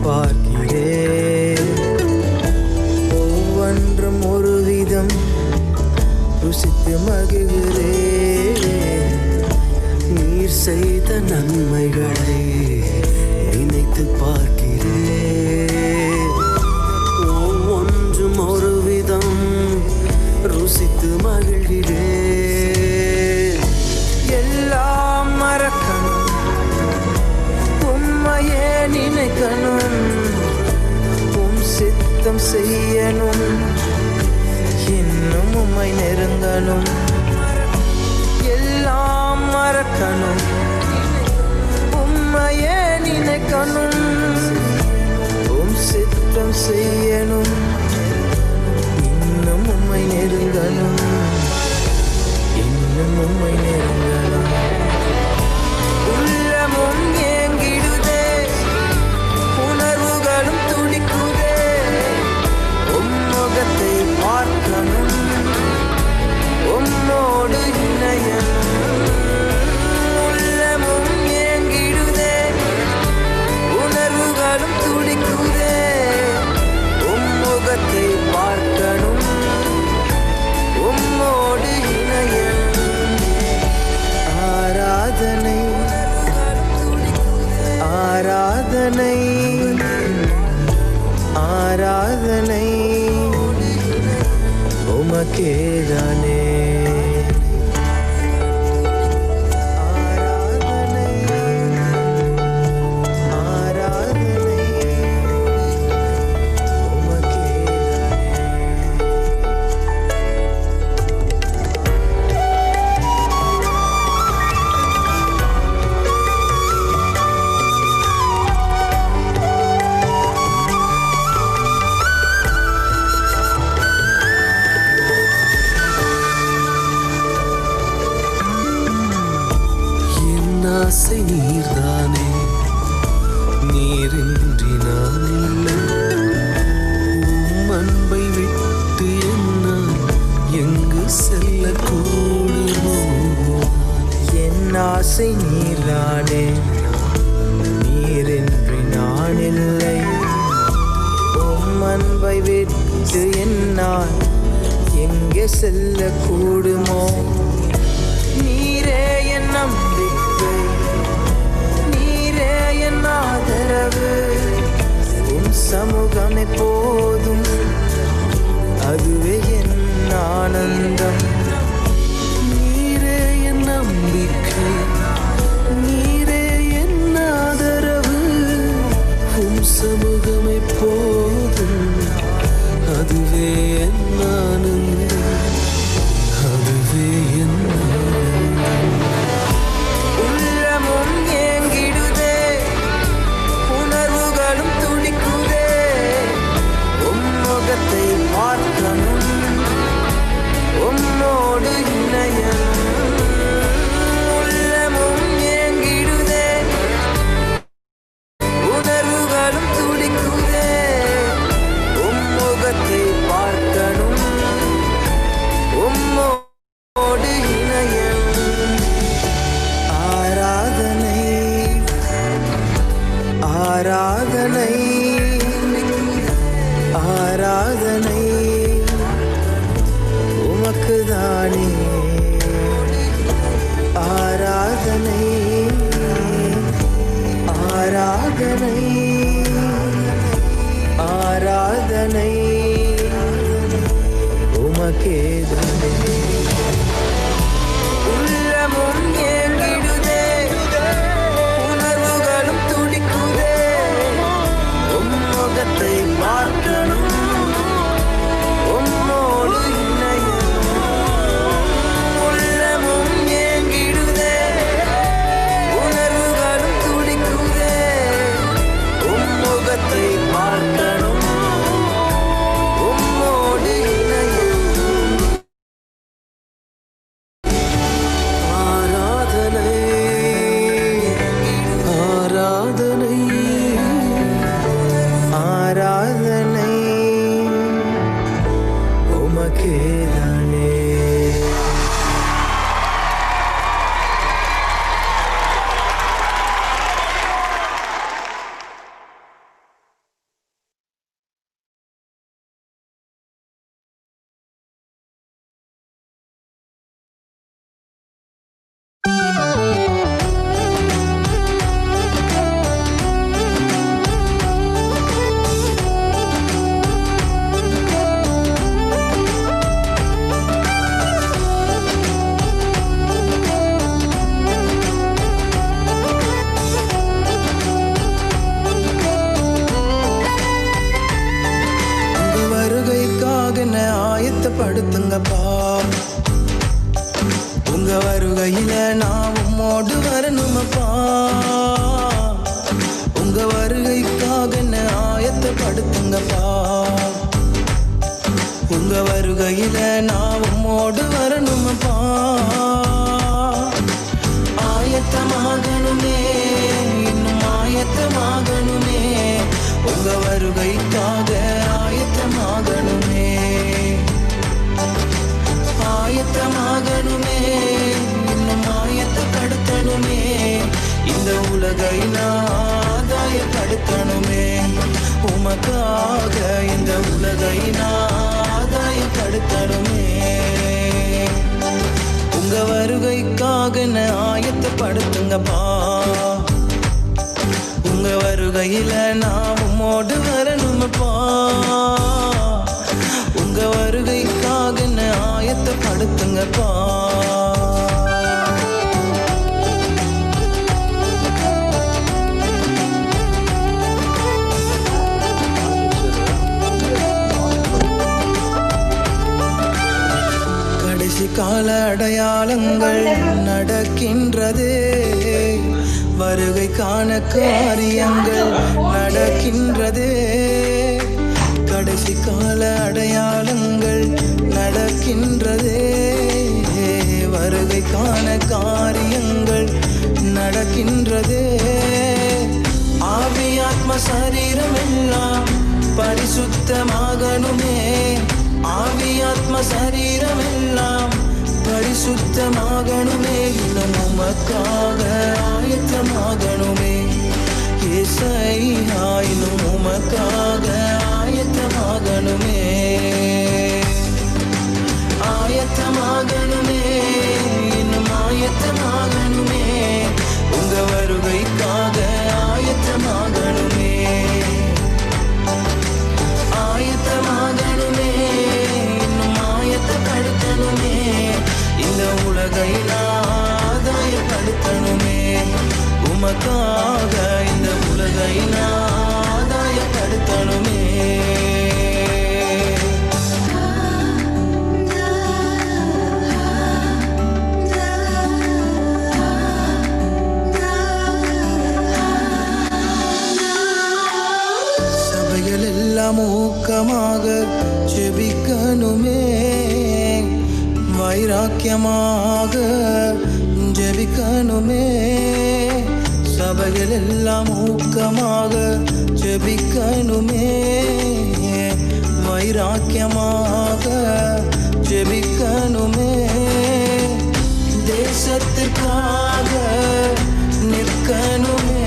பார்க்கிறேன். ஒவ்வொன்றும் ஒரு விதம் ருசித்து மகிழ்கிறேன். நீர் செய்த நன்மைகளை நினைத்து பார்க்கிறேன். ஒவ்வொன்றும் ஒரு விதம் ருசித்து மகிழ்கிறேன். எல்லாம் மறக்கணும், உம்மையே நினைக்கணும், உம் சித்தம் செய்யணும், இன்னும் உம்மை நெருங்கணும். எல்லாம் மறக்கணும், உம்மையே நினைக்கணும், உம் சித்தம் செய்யணும், இன்னும் உம்மை நெருங்கணும், இன்னும் உம்மை நெருங்கணும். உள்ளமும் ஏங்கிடுதே, உணர்வுகளும் துடிக்குதே, உம் முகத்தை பார்க்கணும், உம்மோடு இணையணும். உள்ளமும் ஏங்கிடுதே, உணர்வுகளும் துடிக்குதே, உம் முகத்தை பார்க்கணும், உம்மோடு இணையணும். ஆராதனை ஆராதனை ஆராதனை உமக்கேதானே. ஆசை நீர்தானே, நீரின்றி நான் இல்லை. உம் அன்பை விட்டு என்னால் எங்கு செல்லக்கூடுமோ? என் ஆசை நீர்தானே, நீரின்றி நான் இல்லை. உம் அன்பை விட்டு என்னால் எங்கே செல்லக்கூடுமோ? நீரே என் நம்பிக்கை, நீரே என் ஆதரவு, உம் சமூகம் எப்போதும் அதுவே என் ஆனந்தம். நீரே என் நம்பிக்கை, நீரே என் ஆதரவு, உம் சமூகம் எப்போதும் அதுவே என் ஆனந்தம், அதுவே என் ஆனந்தம். உள்ளமும் ஏங்கிடுதே, உணர்வுகளும் துடிக்குதே, உம் முகத்தை பார்க்கணும், உம்மோடு இணையணும். உள்ளமும் ஏங்கிடுதே, உணர்வுகளும் துடிக்குதே, உம் முகத்தை பார்க்கணும், உம்மோடு இணையணும். ஆராதனை ஆராதனை ஆராதனை உமக்குதானே. ஆராதனை ஆராதனை ஆராதனை உமக்கேதானே. உள்ளமும் ஏங்கிடுதே, உணர்வுகளும் துடிக்குதே, உம் முகத்தை பார்க்கணும், உம்மோடு இணையணும். உள்ளமும் ஏங்கிடுதே, உணர்வுகளும் துடிக்குதே, உம் முகத்தை பார்க்கணும், உம்மோடு இணையணும். ஆயத்தப்படுத்துங்கப்பா. உங்க வருகையில நான் உம்மோடு வரணுமப்பா. உங்க வருகைக்காக என்ன ஆயத்தப்படுத்துங்கப்பா. உங்க வருகையில நான் உம்மோடு வரணுமப்பா. ஆயத்தமாகணுமே, இன்னும் ஆயத்தமாகணுமே. உங்க வருகைக்காக ஆயத்தமாகணுமே. ஆயத்தமாகணுமே, இன்னும் ஆயத்தப்படுத்தணுமே. இந்த உலகை நான் ஆதாயப்படுத்தணுமே. உமக்காக இந்த உலகை நான் ஆதாயப்படுத்தணுமே. உங்க வருகைக்காக என்ன ஆயத்தப்படுத்துங்கப்பா. உங்க வருகையில நான் உம்மோடு வரணுமப்பா. உங்க வருகைக்காக என்ன ஆயத்தப்படுத்துங்கப்பா. கடைசி கால அடையாளங்கள் நடக்கின்றதே. வருகைக்கான காரியங்கள் நடக்கின்றதே. கடைசி கால அடையாளங்கள் நடக்கின்றதே. வருகைக்கான காரியங்கள் நடக்கின்றதே. ஆவி ஆத்ம சரீரம் எல்லாம் பரிசுத்தமாகணுமே. ஆவி ஆத்ம சரீரம் எல்லாம் பரிசுத்தமாகணுமே. இன்னும் உமக்காக ஆயத்தமாகணுமே. ஏசையா, இன்னும் உமக்காக ஆயத்தமாகணுமே. ஆயத்தமாகணுமே, இன்னும் ஆயத்தமாகணுமே. உங்க வருகைக்காக ஆயத்தமாகணுமே. ஆயத்தமாகணுமே, இன்னும் ஆயத்தப்படுத்தணுமே. இந்த உலகை ஆதாயப்படுத்தணுமே. உமக்காக இந்த உலகை ஆதாயப்படுத்தணுமே. சபைகள் எல்லாம் ஊக்கமாக ஜெபிக்கணுமே. வைராக்கியமாக ஜெபிக்கணுமே. சபைகள் எல்லாம் ஊக்கமாக ஜெபிக்கணுமே. வைராக்கியமாக ஜெபிக்கணுமே. தேசத்துக்காக நிற்கணுமே.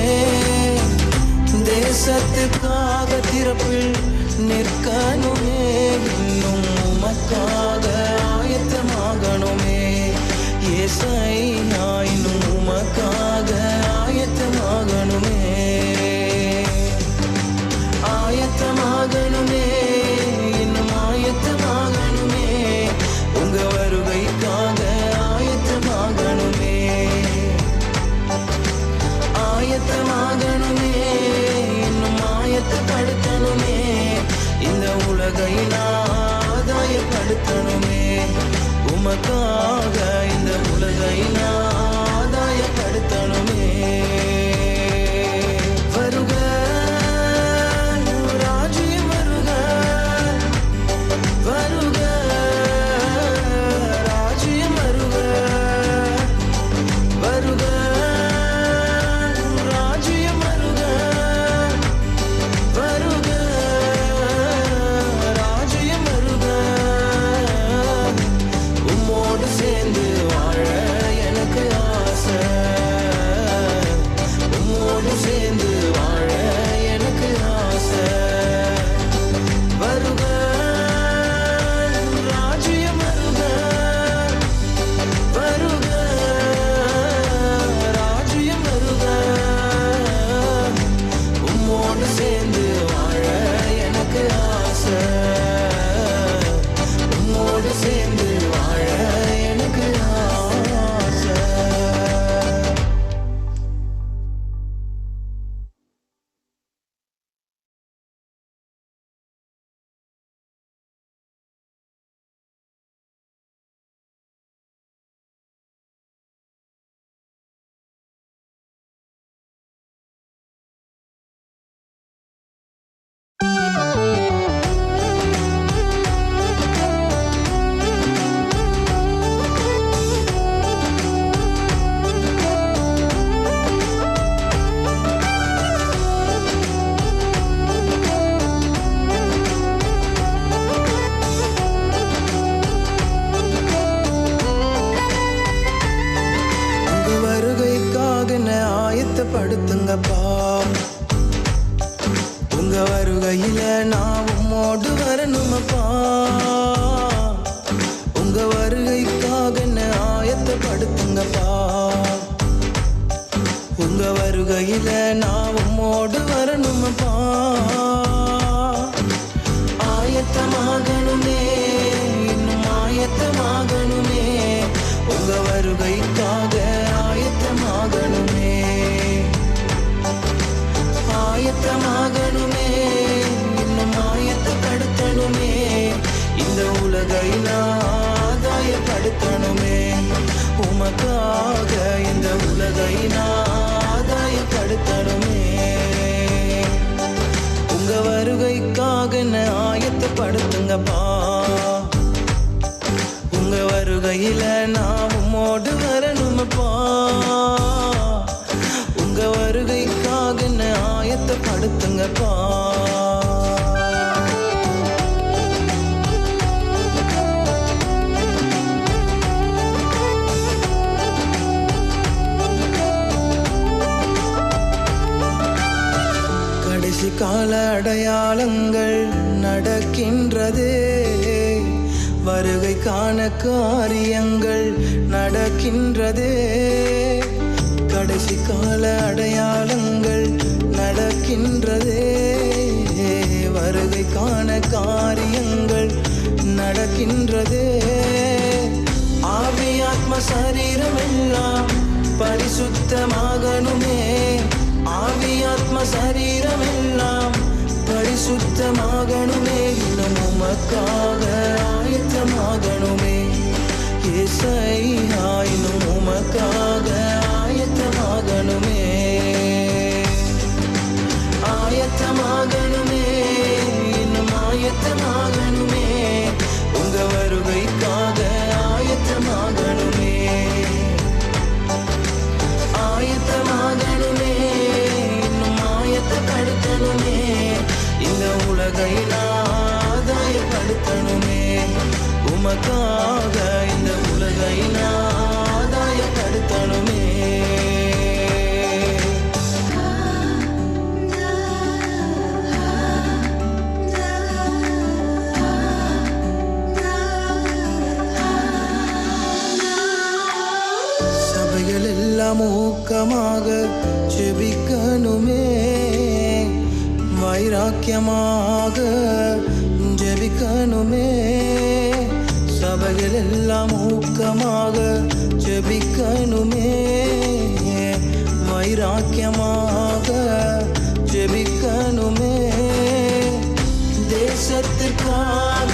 தேசத்துக்காக திறப்பில் நிற்கணுமே. இன்னும் உமக்காக ஆயத்தமாகணுமே. ஏசையா, இன்னும் உமக்காக ஆயத்தமாகணுமே. ஆயத்தமாகணுமே, இன்னும் ஆயத்தமாகணுமே. உங்க வருகைக்காக ஆயத்தமாகணுமே. ஆயத்தமாகணுமே, இன்னும் ஆயத்தப்படுத்தணுமே. இந்த உலகை ஆதாயப்படுத்தணுமே. உமக்காக இந்த உலகை ஆதாயப்படுத்தணுமே. வருக ராஜ்யம் வருக. வருக ராஜ்யம் வருக. வருக ராஜ்யம் வருக. வருக ராஜ்யம் வருக. உம்மோடு சேர்ந்து வாழ எனக்கு ஆசை. உம்மோடு சேர்ந்து வாழ எனக்கு ஆசை. வருக ராஜ்யம் வருக. வருக ராஜ்யம் வருக. உம்மோடு சேர்ந்து வாழ எனக்கு ஆசை. உம்மோடு சேர்ந்து வருகையில நான் உம்மோடு வரணுமப்பா. உங்க வருகைக்காக என்ன ஆயத்தப்படுத்துங்கப்பா. உங்க வருகையில நான் உம்மோடு வரணுமப்பா. ஆயத்தமாகணுமே, இன்னும் ஆயத்தமாகணுமே. உங்க வருகைக்காக ஆயத்தமாகணுமே, ஆயத்தமாகணுமே, இன்னும் ஆயத்தப்படுத்தணுமே. இந்த உலகை நான் ஆதாயப்படுத்தணுமே. உமக்காக இந்த உலகை நான் ஆதாயப்படுத்தணுமே. உங்க வருகைக்காக என்ன ஆயத்தப்படுத்துங்கப்பா. உங்க வருகையில நான் உம்மோடு வரணுமப்பா. உங்க வருகைக்காக என்ன ஆயத்தப்படுத்துங்கப்பா. கடைசி கால அடையாளங்கள் நடக்கின்றதே, வருகைக்கான காரியங்கள் நடக்கின்றதே. கடைசி கால அடையாளங்கள் நடக்கின்றதே, வருகைக்கான காரியங்கள் நடக்கின்றதே. ஆவி ஆத்ம சரீரம் எல்லாம் பரிசுத்தமாகணுமே. ஆவி ஆத்ம சரீரம் எல்லாம் பரிசுத்தமாகணுமே. இன்னும் உமக்காக ஆயத்தமாகணுமே. ஏசையா இன்னும் உமக்காக ஆயத்தமாகணுமே. ஆயத்தமாகணுமே, இன்னும் ஆயத்தமாகணுமே. உங்க வருகைக்காக ஆயத்தமாகணுமே. ஆயத்தமாகணுமே, இன்னும் ஆயத்தப்படுத்தணுமே. இந்த உலகை நான் ஆதாயப்படுத்தணுமே. உமக்காக இந்த உலகை நான் ஆதாயப்படுத்தணுமே. சபைகள் எல்லாம் ஊக்கமாக ஜெபிக்கணுமே. வைராக்கியமாக ஜெபிக்கணுமே. சபைகள் எல்லாம் ஊக்கமாக ஜெபிக்கணுமே. வைராக்கியமாக ஜெபிக்கணுமே. தேசத்துக்காக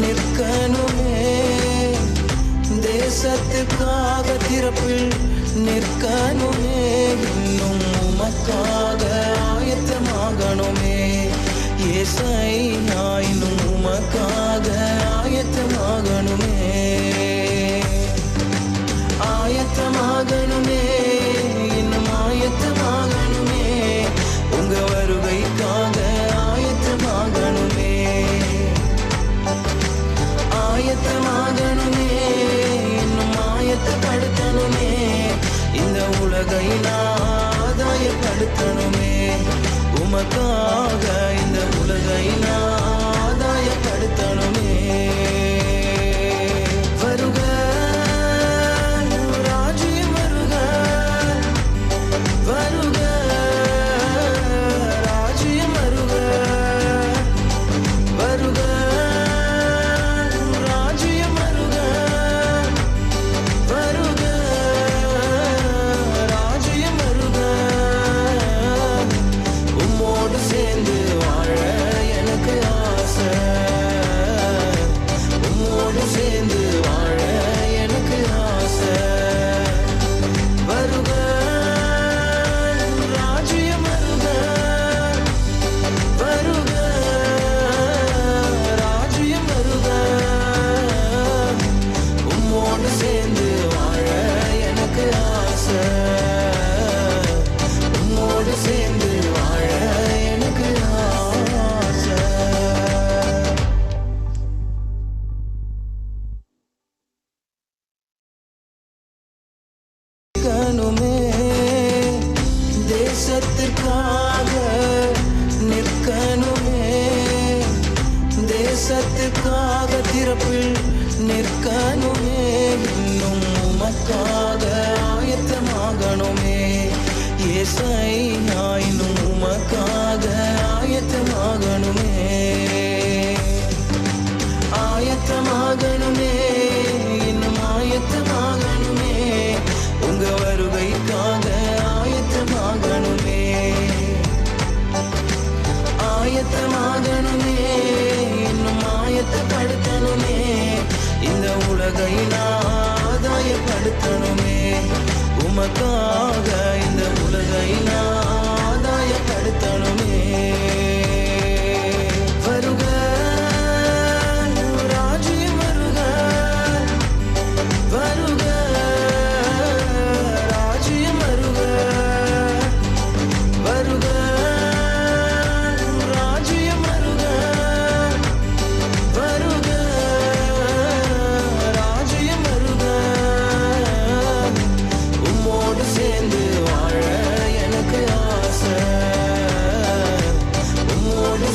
நிற்கணுமே. தேசத்துக்காக திறப்பில் நிற்கணுமே. இன்னும் உமக்காக ஆயத்தமாகணுமே. ஏசையா இன்னும் உமக்காக ஆயத்தமாகணுமே. ஆயத்தமாகணுமே, இன்னும் ஆயத்தமாகணுமே. உங்க வருகைக்காக ஆயத்தமாகணுமே. ஆயத்தமாகணுமே, இன்னும் ஆயத்தப்படுத்தணுமே. இந்த உலகை நான் ஆதாயப்படுத்தணுமே. உமக்காக இந்த உலகை நான் ஆதாயப்படுத்தணுமே. வருக ராஜ்யம் வருக, வருக ராஜ்யம் வருக, வருக ராஜ்யம் வருக, வருக ராஜ்யம் வருக. உம்மோடு சேர்ந்து ஏசையா இன்னும் உமக்காக ஆயத்தமாகணுமே, ஆயத்தமாகணுமே, இன்னும் ஆயத்தமாகணுமே, உங்க வருகைக்காக ஆயத்தமாகணுமே, ஆயத்தமாகணுமே, இன்னும் ஆயத்தப்படுத்தணுமே, இந்த உலகை நான் ஆதாயப்படுத்தணுமே, உமக்காக இந்த உலகை நான் ஆதாயப்படுத்தணுமே. வருக ராஜ்யம் வருக, வருக ராஜ்யம் வருக, வருக ராஜ்யம் வருக, வருக ராஜ்யம் வருக, உம்மோடு சேர்ந்து வாழ எனக்கு ஆசை, உம்மோடு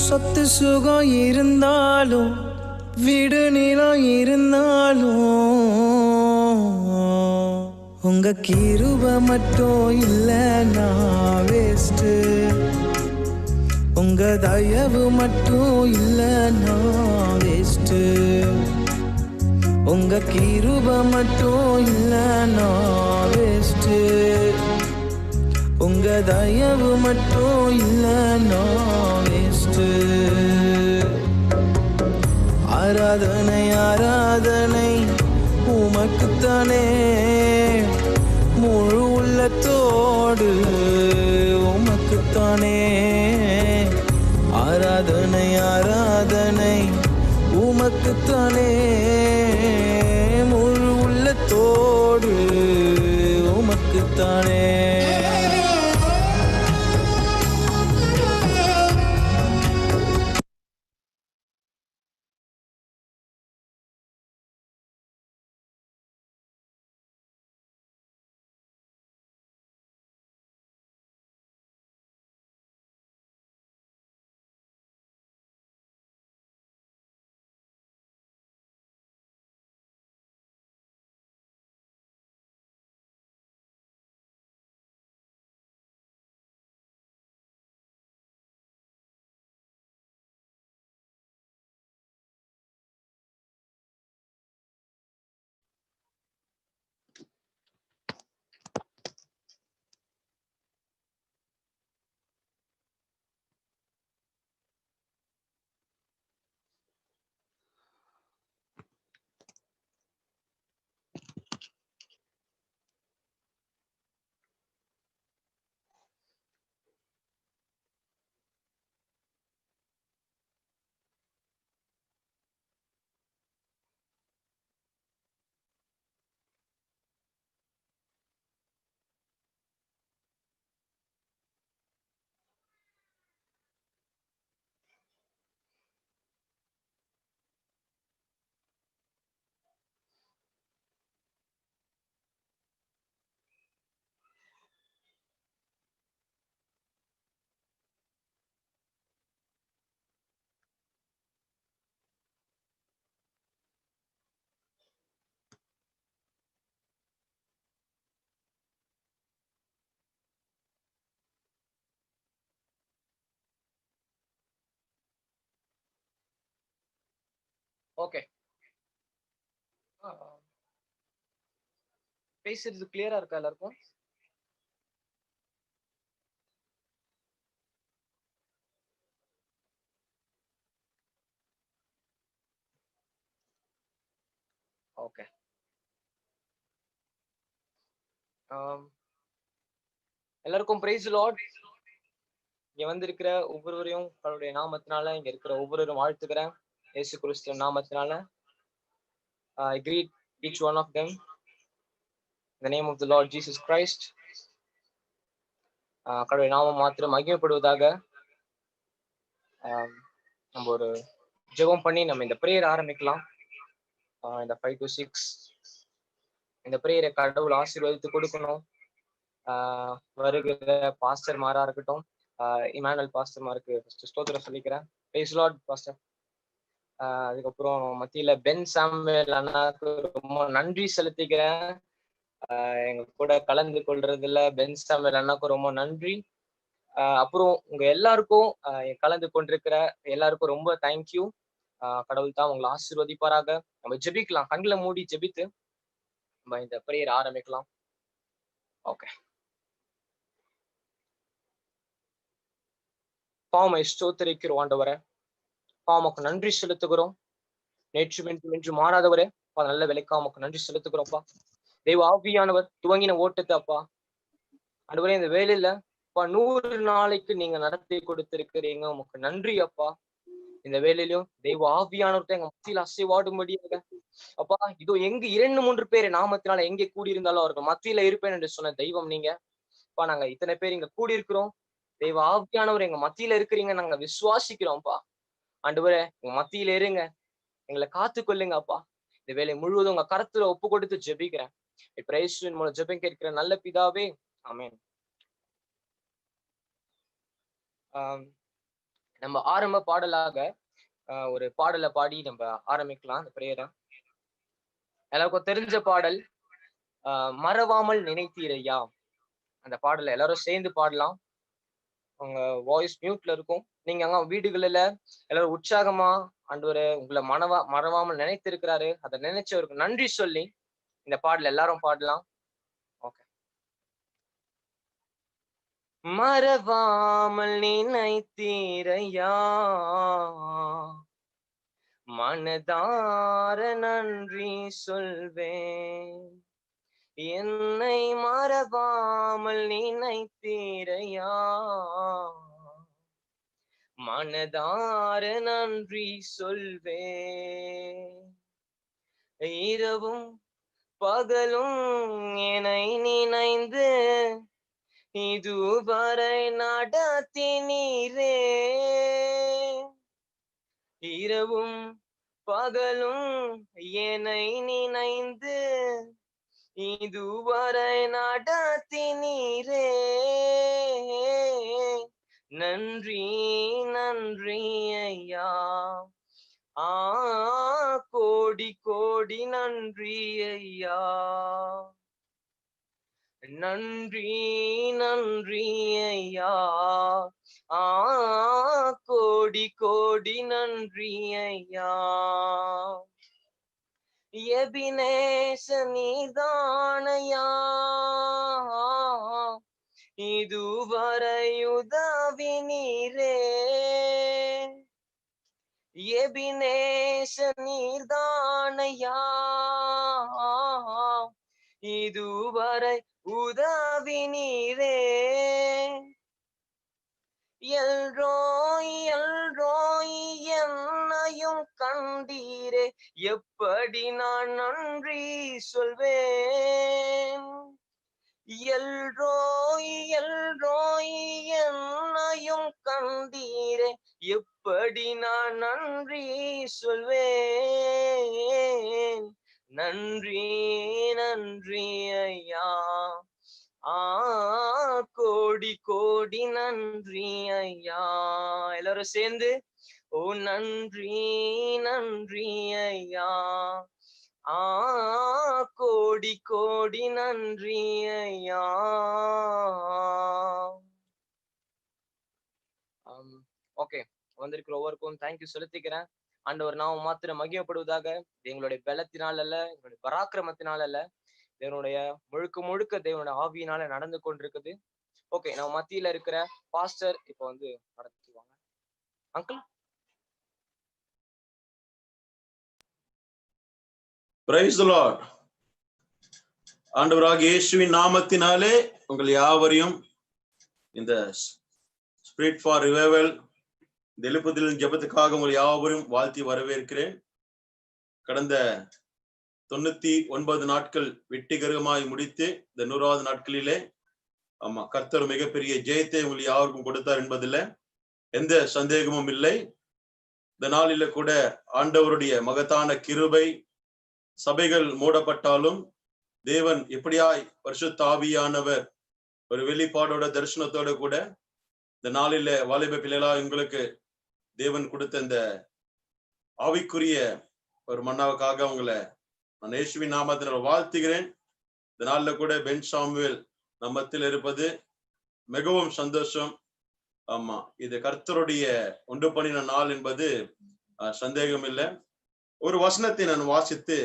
சொத்து சுகம் இருந்தாலும் வீடு நிலம் இருந்தாலும் உங்க கிருப மட்டும் இல்லைன்னா வேஸ்ட், உங்க தயவு மட்டும் இல்லைன்னா வேஸ்ட், உங்க கிருப மட்டும் இல்லைன்னா வேஸ்ட், உங்க தயவு மட்டும் இல்லைன்னா வேஸ்ட். ஆராதனை ஆராதனை உமக்குத்தானே, முழு உள்ளத்தோடு உமக்குத்தானே. ஆராதனை ஆராதனை உமக்குத்தானே, முழு உள்ளத்தோடு உமக்குத்தானே. ஓகே, பேசுறது கிளியரா இருக்கா எல்லாருக்கும்? ஓகே. எல்லாருக்கும் பிரைஸ் லார்ட். இங்க வந்திருக்கிற ஒவ்வொருவரையும் அவருடைய நாமத்தினால, இங்க இருக்கிற ஒவ்வொருவரும் வாழ்த்துக்கிறேன் இயேசு கிறிஸ்துவின் நாமத்தினால. I greet each one of them in the name of the Lord Jesus Christ. கடவுளுடைய நாமம் மாத்திரம் மகிமைப்படுவதாக. நம்ம ஒரு ஜெபம் பண்ணி நம்ம இந்த பிரேயர் ஆரம்பிக்கலாம். இந்த 5 to 6 இந்த பிரேயரை கடவுள் ஆசீர்வதித்து கொடுக்கணும். வருகிற பாஸ்டர் மாரா இருக்கட்டும், இமானுவல் பாஸ்டர் மாருக்கு ஸ்தோத்திரம் சொல்லிக்கிறேன். Praise Lord pastor. அதுக்கப்புறம் மத்தியில பென் சாமுவேல் அண்ணாக்கு ரொம்ப நன்றி செலுத்திக்கிறேன். எங்க கூட கலந்து கொள்றதுல பென் சாமுவேல் அண்ணாக்கும் ரொம்ப நன்றி. அப்புறம் உங்க எல்லாருக்கும் கலந்து கொண்டிருக்கிற எல்லாருக்கும் ரொம்ப தேங்க்யூ. கடவுள் தான் உங்களை ஆசீர்வதிப்பாராக. நம்ம ஜெபிக்கலாம், கண்களை மூடி ஜெபித்து நம்ம இந்த பிரேயர் ஆரம்பிக்கலாம். ஓகே. பாவமை ஸ்தோத்திரிக்கிறோம் ஆண்டவரே. பாவமக்கு நன்றி செலுத்துகிறோம். நேற்று மாறாதவரே, நல்ல விலைக்கா உமக்கு நன்றி செலுத்துகிறோம்ப்பா. தெய்வ ஆவியானவர் துவங்கின ஓட்டத்தை அப்பா ஆண்டவரே இந்த வேலையில 100 நாளைக்கு நீங்க நடத்தி கொடுத்திருக்கிறீங்க. உமக்கு நன்றி அப்பா. இந்த வேலையிலும் தெய்வ ஆவியானவர்கிட்ட எங்க மத்தியில் அசைவாடும்படியாக அப்பா, இதோ எங்க 2-3 பேர் நாமத்தினால எங்கே கூடியிருந்தாலும் அவர்கள் மத்தியில இருப்பேன் என்று சொன்ன தெய்வம் நீங்க. அப்பா, நாங்க இத்தனை பேர் இங்க கூடியிருக்கிறோம். தெய்வ ஆவியானவர் எங்க மத்தியில இருக்கிறீங்க, நாங்க விசுவாசிக்கிறோம்ப்பா. ஆண்டவரே உங்க மத்தியில இருங்க, எங்களை காத்துக்கொள்ளுங்க அப்பா. இந்த வேலை முழுவதும் உங்க கரத்துல ஒப்பு கொடுத்து ஜெபிக்கிறேன். இயேசுவின் மூலம் ஜெபம் கேட்கிற நல்ல பிதாவே, ஆமென். நம்ம ஆரம்ப பாடலாக ஒரு பாடலை பாடி நம்ம ஆரம்பிக்கலாம் இந்த பிரேயரை. எல்லாருக்கும் தெரிஞ்ச பாடல், மறவாமல் நினைத்தீரையா. அந்த பாடலை எல்லாரும் சேர்ந்து பாடலாம். உங்க வாய்ஸ் மியூட்ல இருக்கும். நீங்க அங்க வீடுகளில எல்லாரும் உற்சாகமா ஆண்டவரே உங்களை மறவாமல் நினைத்திருக்கிறாரு, அதை நினைச்சவருக்கு நன்றி சொல்லி இந்த பாடல் எல்லாரும் பாடலாம். ஓகே. மறவாமல் நினைத்தீரையா, மனதார நன்றி சொல்வேன். என்னை மறவாமல் நினைத்தீரையா, மனதார நன்றி சொல்வேன். இரவும் பகலும் என்னை நினைந்து இதுவரை நடத்தினீரே. இரவும் பகலும் என்னை நினைந்து இதுவரை நடத்தினீரே. நன்றி நன்றி ஐயா, கோடி கோடி நன்றி ஐயா. நன்றி நன்றி ஐயா, கோடி கோடி நன்றி ஐயா. எபினேச நீதானையா, இதுவரை உதவி நீரே. எபினேச நீதானையா, இதுவரை உதவி நீரே. எல்ரோய் எல்ரோய் என்னையும் கண்டீரே, எப்படி நான் நன்றி சொல்வேன். எல்ரோய் எல்ரோய் என்னையும் கண்டீரே, எப்படி நான் நன்றி சொல்வேன். நன்றி நன்றி ஐயா, கோடி கோடி நன்றி ஐயா. எல்லாரும் சேர்ந்து ஓ நன்றி நன்றி ஐயா, கோடி கோடி நன்றி ஐயா. ஓகே, வந்திருக்கிற ஒவ்வொருக்கும் தேங்க்யூ செலுத்திக்கிறேன். ஆண்டவர் நாமம் மாத்திரம் மகிமைப்படுவதாக. எங்களுடைய பலத்தினால் அல்ல, எங்களுடைய பராக்கிரமத்தினால் அல்ல, தேவனுடைய முழுக்க முழுக்க தேவனுடைய ஆவியினால நடந்து கொண்டிருக்குது. ஓகே, நம்ம மத்தியில இருக்கிற பாஸ்டர் இப்போ வந்து நடத்துவாங்க. அங்கிள். Praise the Lord. ஆண்டவராகிய இயேசுவின் நாமத்தினாலே உங்கள் யாவரையும் இந்த ஸ்பிரிட் ஃபார் ரிவைவல் இந்த எழுப்புதலின் ஜெபத்துக்காக உங்கள் யாவரையும் வாழ்த்தி வரவேற்கிறேன். கடந்த 99 நாட்கள் வெற்றிகரமாய் முடித்து இந்த 100வது நாட்களிலே கர்த்தர் மிகப்பெரிய ஜெயத்தை உங்கள் யாருக்கும் கொடுத்தார் என்பதில் எந்த சந்தேகமும் இல்லை. இந்த நாளில கூட ஆண்டவருடைய மகத்தான கிருபை, சபைகள் மூடப்பட்டாலும் தேவன் எப்படியாய் பரிசுத்த ஆவியானவர் ஒரு வெளிப்பாடோட தரிசனத்தோட கூட இந்த நாளில வாலிப பிள்ளைகளா உங்களுக்கு தேவன் கொடுத்த இந்த ஆவிக்குரிய ஒரு மன்னாவுக்காக உங்களை நான் இயேசுவின் நாமத்தினால் வாழ்த்துகிறேன். இந்த நாள்ல கூட பென் சாமுவேல் நம்மத்தில் இருப்பது மிகவும் சந்தோஷம். ஆமா, இது கர்த்தருடைய ஒன்று பண்ணின நாள் என்பது சந்தேகம் இல்லை. ஒரு வசனத்தை நான் வாசித்து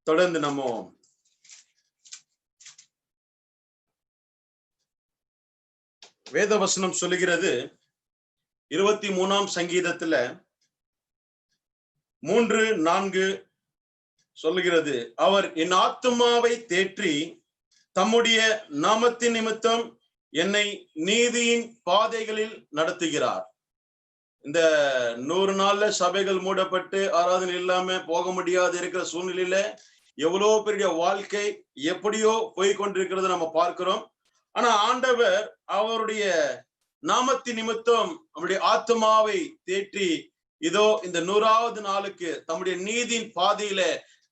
தொடர்ந்து நம்ம வேத வசனம் சொல்லுகிறது. 23ஆம் சங்கீதத்துல 3:4 சொல்லுகிறது, அவர் என் ஆத்துமாவை தேற்றி தம்முடைய நாமத்தின் நிமித்தம் என்னை நீதியின் பாதைகளில் நடத்துகிறார். இந்த 100 நாள்ல சபைகள் மூடப்பட்டு ஆராதனை இல்லாம போக முடியாது இருக்கிற சூழ்நிலையில எவ்வளவு பெரிய வாழ்க்கை எப்படியோ போய் கொண்டிருக்கிறது நம்ம பார்க்கிறோம். ஆனா ஆண்டவர் அவருடைய நாமத்தின் நிமித்தம் நம்முடைய ஆத்மாவை தேற்றி இதோ இந்த 100வது நாளுக்கு தம்முடைய நீதியின் பாதையில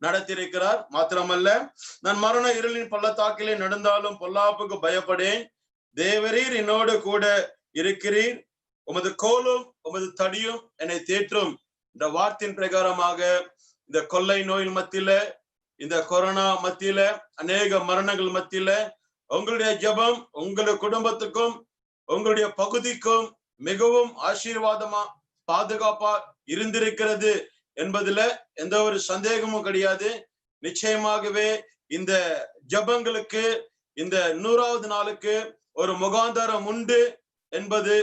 நடத்தியிருக்கிறார். மாத்திரமல்ல, நான் மரண இருளின் பள்ளத்தாக்கிலே நடந்தாலும் பொல்லாப்புக்கு பயப்படேன், தேவரீர் என்னோடு கூட இருக்கிறீர், உமது கோலும் உமது தடியும் என்னை தேற்றும். இந்த வார்த்தையின் பிரகாரமாக இந்த கொள்ளை நோயின் மத்தியில, இந்த கொரோனா மத்தியில, அநேக மரணங்கள் மத்தியில உங்களுடைய ஜெபம் உங்களுடைய குடும்பத்துக்கும் உங்களுடைய பகுதிக்கும் மிகவும் ஆசீர்வாதமா பாதுகாப்பா இருந்திருக்கிறது என்பதுல எந்த ஒரு சந்தேகமும் கிடையாது. நிச்சயமாகவே இந்த ஜெபங்களுக்கு இந்த 100வது நாளுக்கு ஒரு முகாந்தரம் உண்டு என்பது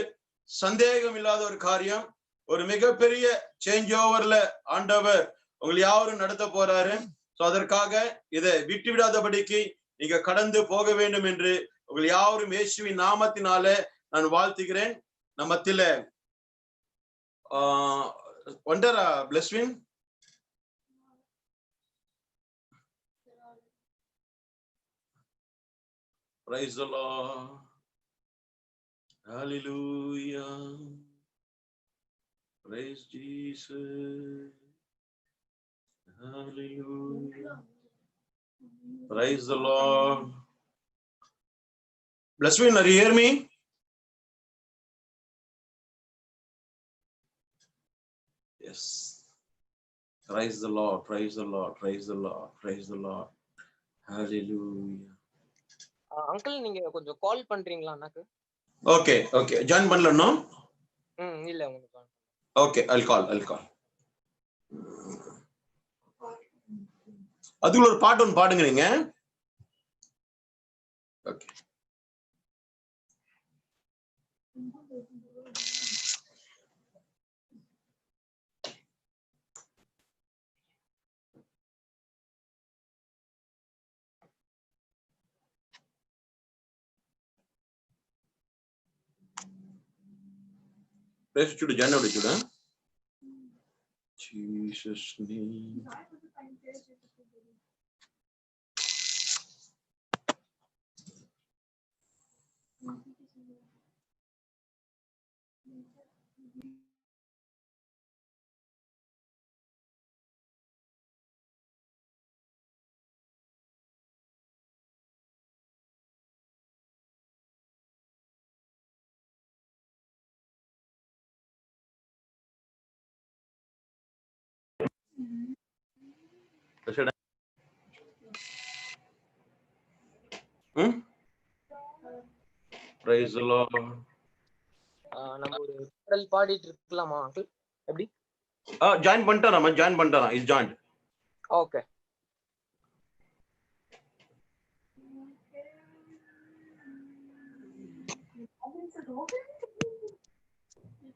சந்தேகம் இல்லாத ஒரு காரியம். ஒரு மிகப்பெரிய சேஞ்ச் ஓவர்ல ஆண்டவர் உங்களை யாரும் நடத்த போறாரு. சோ அதற்காக இதை விட்டு விடாதபடிக்கு நீங்க கடந்து போக வேண்டும் என்று உங்கள் யாவரும் இயேசுவின் நாமத்தினால நான் வாழ்த்துகிறேன். நம்மத்தில வண்டரா Blesswin Praise the Lord. Hallelujah. Praise Jesus. Hallelujah. Praise the Lord. Blessing, are you hear me? Yes. Praise the Lord. Praise the Lord. Praise the Lord. Praise the Lord. Hallelujah. Uncle, நீங்க கொஞ்சம் கால் பண்றீங்களா அண்ணாக்கு? Okay okay, join பண்ணலனோ? இல்ல உங்களுக்கு. Okay, I'll call. அதுக்குள்ள ஒரு பாட்டு ஒன்று பாடுங்க நீங்க. ஓகே. பேசிச்சுடு, ஜன்னோட சுட. Jesus name. Praise the Lord. நம்ம ஒரு பாடல் பாடிட்டு இருக்கலாமா அங்கிள்? எப்படி? ஜாயின் பண்ணிட்டாராமா, ஜாயின் பண்ணிட்டாராம். Is joined. Okay.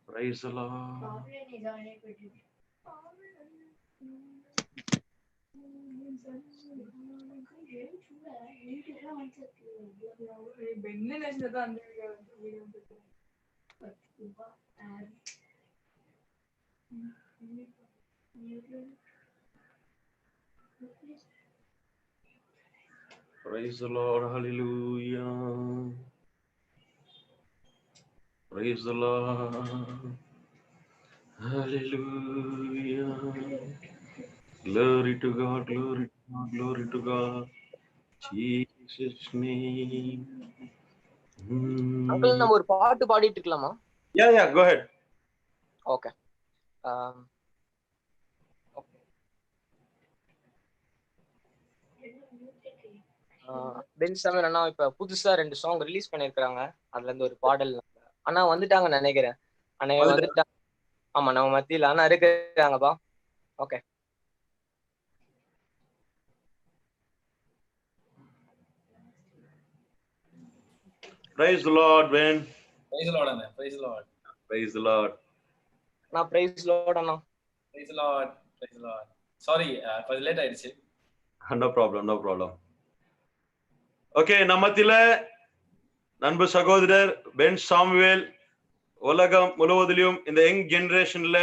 Praise the Lord. Praise the Lord. Hallelujah. Praise the Lord. Hallelujah. Glory to God, glory to God, glory to God. Jesus name. Uncle நம்ம ஒரு பாட்டு பாடிட்டு இருக்கலாமா? Yeah, go ahead. Okay. Ben Samuel அண்ணா இப்ப புதுசா 2 song release பண்ணிருக்காங்க. அதுல இருந்து ஒரு பாடல் அண்ணா வந்துட்டாங்க நினைக்கிறேன். அண்ணா வந்துட்டாங்க. ஆமா, நம்ம மத்தியில அண்ணா இருக்கிறாங்கப்பா. Okay. Praise the Lord, Ben. Praise the Lord, Anna. Praise the Lord. Praise the Lord. Anna praise Lord Anna. Praise the Lord. Praise the Lord. Sorry, கொஞ்சம் லேட் ஆயிடுச்சு. No problem, no problem. Okay, நம்மத்தில நண்பு சகோதரர் pen Samuel உலகம் முழுவதிலும் இந்த young ஜெனரேஷன்ல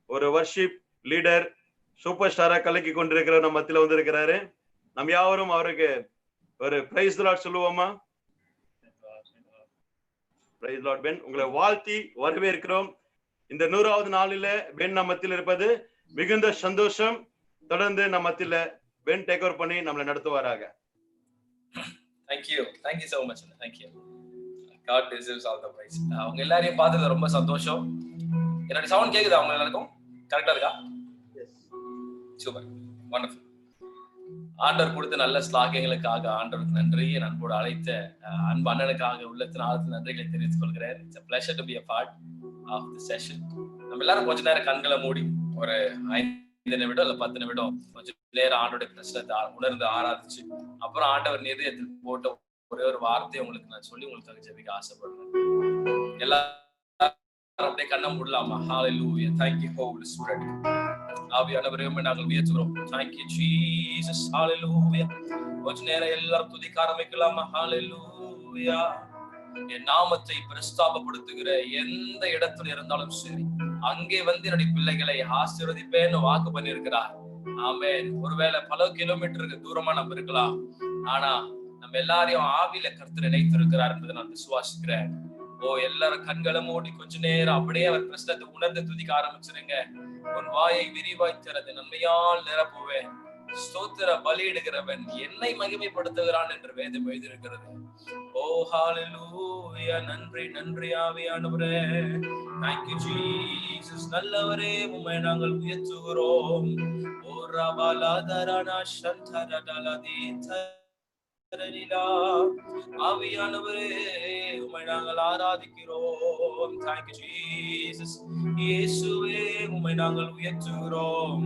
ஒரு worship leader super ஸ்டாரா கலக்கி கொண்டிருக்கிற நம்மத்தில வந்திருக்கிறாரு. நம்ம யாவரும் அவருக்கு ஒரு பிரைஸ் தி லார்ட் சொல்லுவோமா? Praise the Lord. பென், உங்களை வாழ்த்தி வரவேற்கிறோம். இந்த 100வது நாளில பென் நம்மத்தில் இருப்பது மிகுந்த சந்தோஷம். தொடர்ந்து நம்மத்தில் பென் டேக் ஓவர் பண்ணி நம்மளை நடத்துவாராக. Thank you so much. Thank you. God deserves all the praise. அவங்க எல்லாரையும் பார்த்தது ரொம்ப சந்தோஷம். என்னோட சவுண்ட் கேக்குதா அவங்க எல்லாருக்கும்? கரெக்டா இருக்கா? Super, wonderful. ஆண்டவர் கொடுத்த நல்ல ஸ்லாகியங்களுக்காக ஆண்டவருக்கு நன்றி. அன்போடு அழைத்த அன்பு அண்ணனுக்காக உள்ளத்தின் ஆழத்தில் நன்றிகளை தெரிவித்துக் கொள்கிறேன். It's a pleasure to be a part of the session. நம்ம எல்லாரும் கொஞ்ச நேரம் கண்களை மூடி ஒரு 5 நிமிடம் இல்ல 10 நிமிடம் கொஞ்சம் நேரம் ஆண்டோட பிரச்சனை உணர்ந்து ஆராதிச்சு அப்புறம் ஆண்டவர் இதயத்தில் போட்ட ஒரே ஒரு வார்த்தையை உங்களுக்கு நான் சொல்லி உங்களுக்காக ஜெபிக்க ஆசைப்படுறேன். எல்லாரும் அப்படியே கண்ணை மூடலாமா? Hallelujah. Thank you Holy Spirit. ஆவியானவரே நாங்கள் உயர்த்துகிறோம். Thank you Jesus. Hallelujah. கொஞ்ச நேரம் எல்லாரும் துதிக்க ஆரம்பிக்கலாமா? Hallelujah. என் நாமத்தை பிரஸ்தாபப்படுத்துகிற எந்த இடத்துல இருந்தாலும் சரி அங்கே வந்து என்னுடைய பிள்ளைகளை ஆசீர்வதிப்பேன்னு வாக்கு பண்ணியிருக்கிறார். ஆமென். ஒருவேளை பல கிலோமீட்டருக்கு தூரமா நம்ம இருக்கலாம், ஆனா நம்ம எல்லாரையும் ஆவியில கர்த்தர் நினைத்திருக்கிறார் என்பதை நான் விசுவாசிக்கிறேன். எல்லாரும் கண்களை மூடி கொஞ்ச நேரம் அப்படியே அவர் பிரச்சனத்தை உணர்ந்து துதிக்க ஆரம்பிச்சிருங்க. உன் வாயை விரிவாய் திறந்து நன்மையால் நிரப்புவேன். ஸ்தோத்திர பலியிடுகிறவன் என்னை மகிமைப்படுத்துகிறான் என்று வேதம் எழுதியிருக்கிறது. ஹalleluya. நன்றி நன்றி ஆவியானவரே. Thank you Jesus. நல்லவரே உம்மை நாங்கள் உயர்த்துகிறோம். ரபலதரனா சந்தரதலதி ஆவியானவரே உம்மை நாங்கள் ஆராதிக்கிறோம். Thank you Jesus. இயேசுவே உம்மை நாங்கள் உயர்த்துகிறோம்.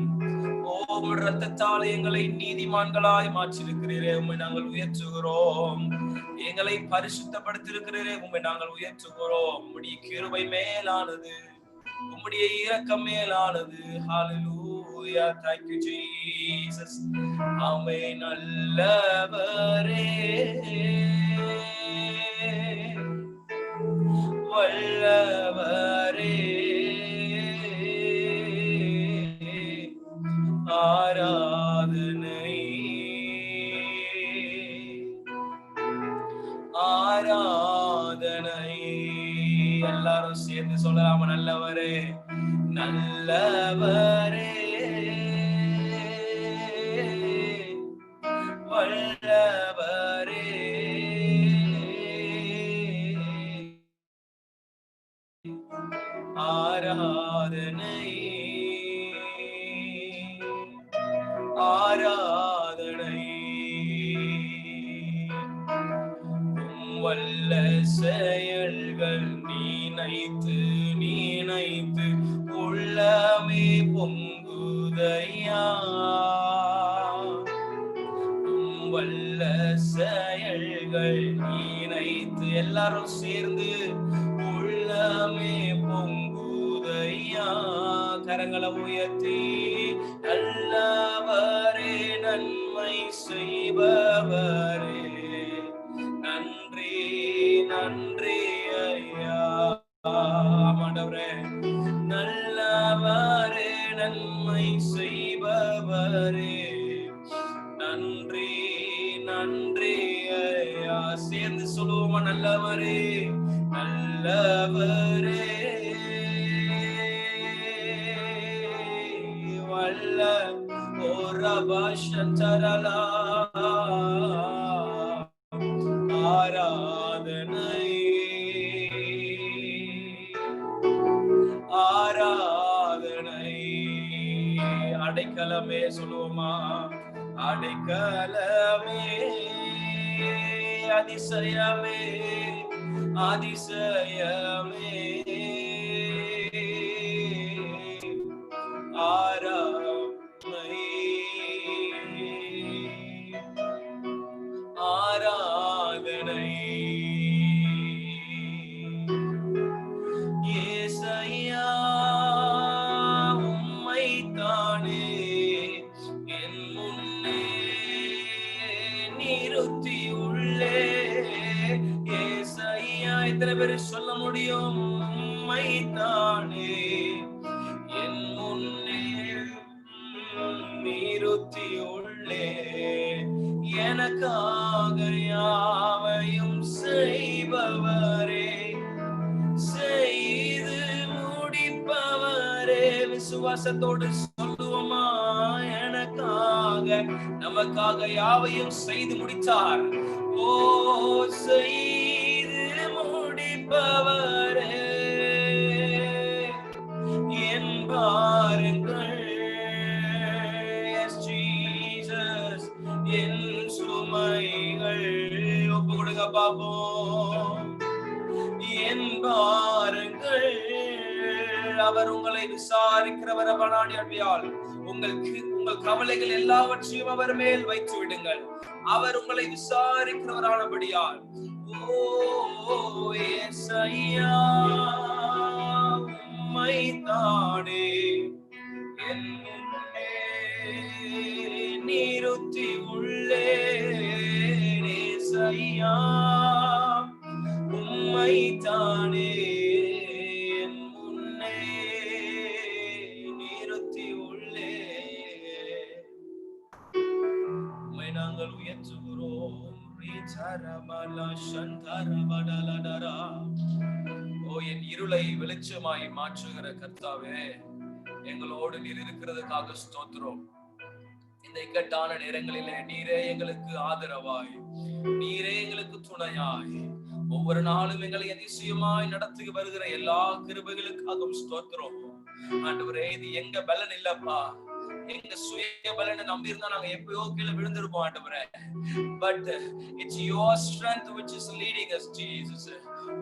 இரத்தத்தால் எங்களை நீதிமான்களாய் மாற்றிருக்கிறீரே, உம்மை நாங்கள் உயர்த்துகிறோம். எங்களை பரிசுத்தப்படுத்திருக்கிறீரே, உம்மை நாங்கள் உயர்த்துகிறோம். உம்முடைய கிருபை மேலானது, உம்முடைய இரக்கம் மேலானது. ஹalleluya. Thank you Jesus. ஆமென். நல்லவரே வல்லவரே ஆராதனை ஆராதனை. எல்லாரும் சேர்ந்து சொல்லலாமா? நல்லவரே நல்லவரே வல்லவரே ஆராதனை ஆராதனை. வல்ல செயல்கள் நீனைத்து உள்ளத்திலே வல்ல செயல்கள் இணைத்து எல்லாரும் சேர்ந்து உள்ளமே பொங்குதையா. கரங்களை உயர்த்தி நல்லவரே நன்மை செய்பவரே நன்றி நன்றி ஐயா. ஆண்டவரே நல்லவரே நன்மை செய்பவரே நன்றி நன்றி ஐயா. சேர்ந்து சொல்லுவோமா, நல்லவரே நல்லவரே வல்ல ஓரபாஷந்தரலா ஆராதனை ஆராதனை. அடைக்கலமே சொல்லுவோமா, அடைக்கலமே அதிசயமே அதிசயமே ஆராதனை ஆராதனை. ஏசையா உம்மை தானே என் முன்னே நிறுத்தி உள்ளே. ஏசையா எத்தனை பேர் சொல்ல முடியும்? உம்மை தானே என் முன்னே நிறுத்தி உள்ளே. எனக்காக யாவையும் செய்பவரே செய்து முடிப்பவரே. விசுவாசத்தோடு சொல்லுவோமா, எனக்காக நமக்காக யாவையும் செய்து முடித்தார். ஓ செய்து முடிப்பவரே என் பாருங்கள். என் சுமைகள் ஒப்பு கொடுங்க பாப்போம். என் பாருங்கள் அவர் உங்களை விசாரிக்கிறவர். அவனாடியால் உங்கள் கவலைகள் எல்லாவற்றையும் அவர் மேல் வைத்து விடுங்கள். அவர் உங்களை விசாரிக்கிறவரானபடியால். ஓ ஏசையா உம்மை தானே என் நிறுத்தி உள்ளே. ஏசையா உம்மை தானே என் முன்னே நிறுத்தி உள்ளே. உம்மை நாங்கள் உயர்த்துகிறோம். ஓ என் இருளை வெளிச்சமாய் மாற்றுகிற கர்த்தாவே, எங்களோடு நீர் இருக்கிறதுக்காக ஸ்தோத்திரம். இந்த இக்கட்டான நேரங்களிலே நீரே எங்களுக்கு ஆதரவாய், நீரே எங்களுக்கு துணையாய், ஒவ்வொரு நாளும் எங்களை அதிசயமாய் நடத்தி வருகிற எல்லா கிருபைகளுக்காகவும் ஸ்தோத்திரம். ஆண்டவரே, இது எங்க பலன் இல்லப்பா, எங்க சுய பலனை நம்பி இருந்தா நாங்க எப்பயோ கீழே விழுந்திருப்போம் ஆண்டவரே. But it's your strength which is leading us, Jesus.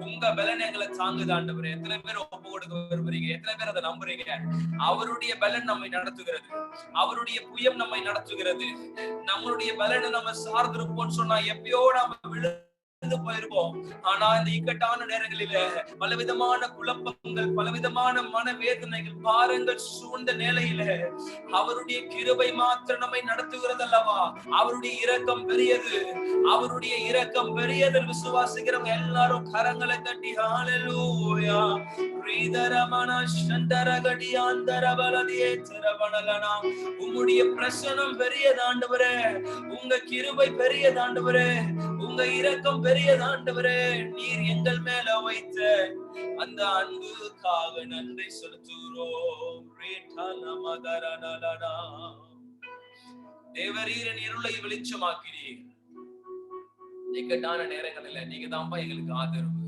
உங்க பலன் எங்களை தாங்குது ஆண்டவரே. எத்தனை பேர் ஒப்பு கொடுக்க விரும்புறீங்க? எத்தனை பேர் அதை நம்புறீங்க? அவருடைய பலன் நம்மை நடத்துகிறது, அவருடைய புயம் நம்மை நடத்துகிறது. நம்மளுடைய பலனை நம்ம சார்ந்திருப்போம்னு சொன்னா எப்பயோ நாம போயிருப்போம். ஆனா இந்த இக்கட்டான நேரங்களில பலவிதமான குழப்பங்கள், பலவிதமான மனவேதனைகள், பாரங்கள் சூழ்ந்த நிலையில அவருடைய கிருபை மாத்திரம் நம்மை நடத்துகிறது அல்லவா. அவருடைய இரக்கம் பெரியது, அவருடைய இரக்கம் பெரியது. விசுவாசிக்கிறவங்க எல்லாரும் கரங்களை தட்டி ஹல்லேலூயா. உம்முடைய பிரசனம் பெரியது ஆண்டவரே, உங்க கிருபை பெரியது ஆண்டவரே, உங்க இரக்கம் பெரியது ஆண்டவரே. நீர் எங்கள் மேல வைத்த அந்த அன்புக்காக நன்றி செலுத்துகிறோம். தேவரீரின் இருளை வெளிச்சமாக்கிறீர். இக்கட்டான நேரங்களில நீங்க தான்ப்பா எங்களுக்கு ஆதரவு,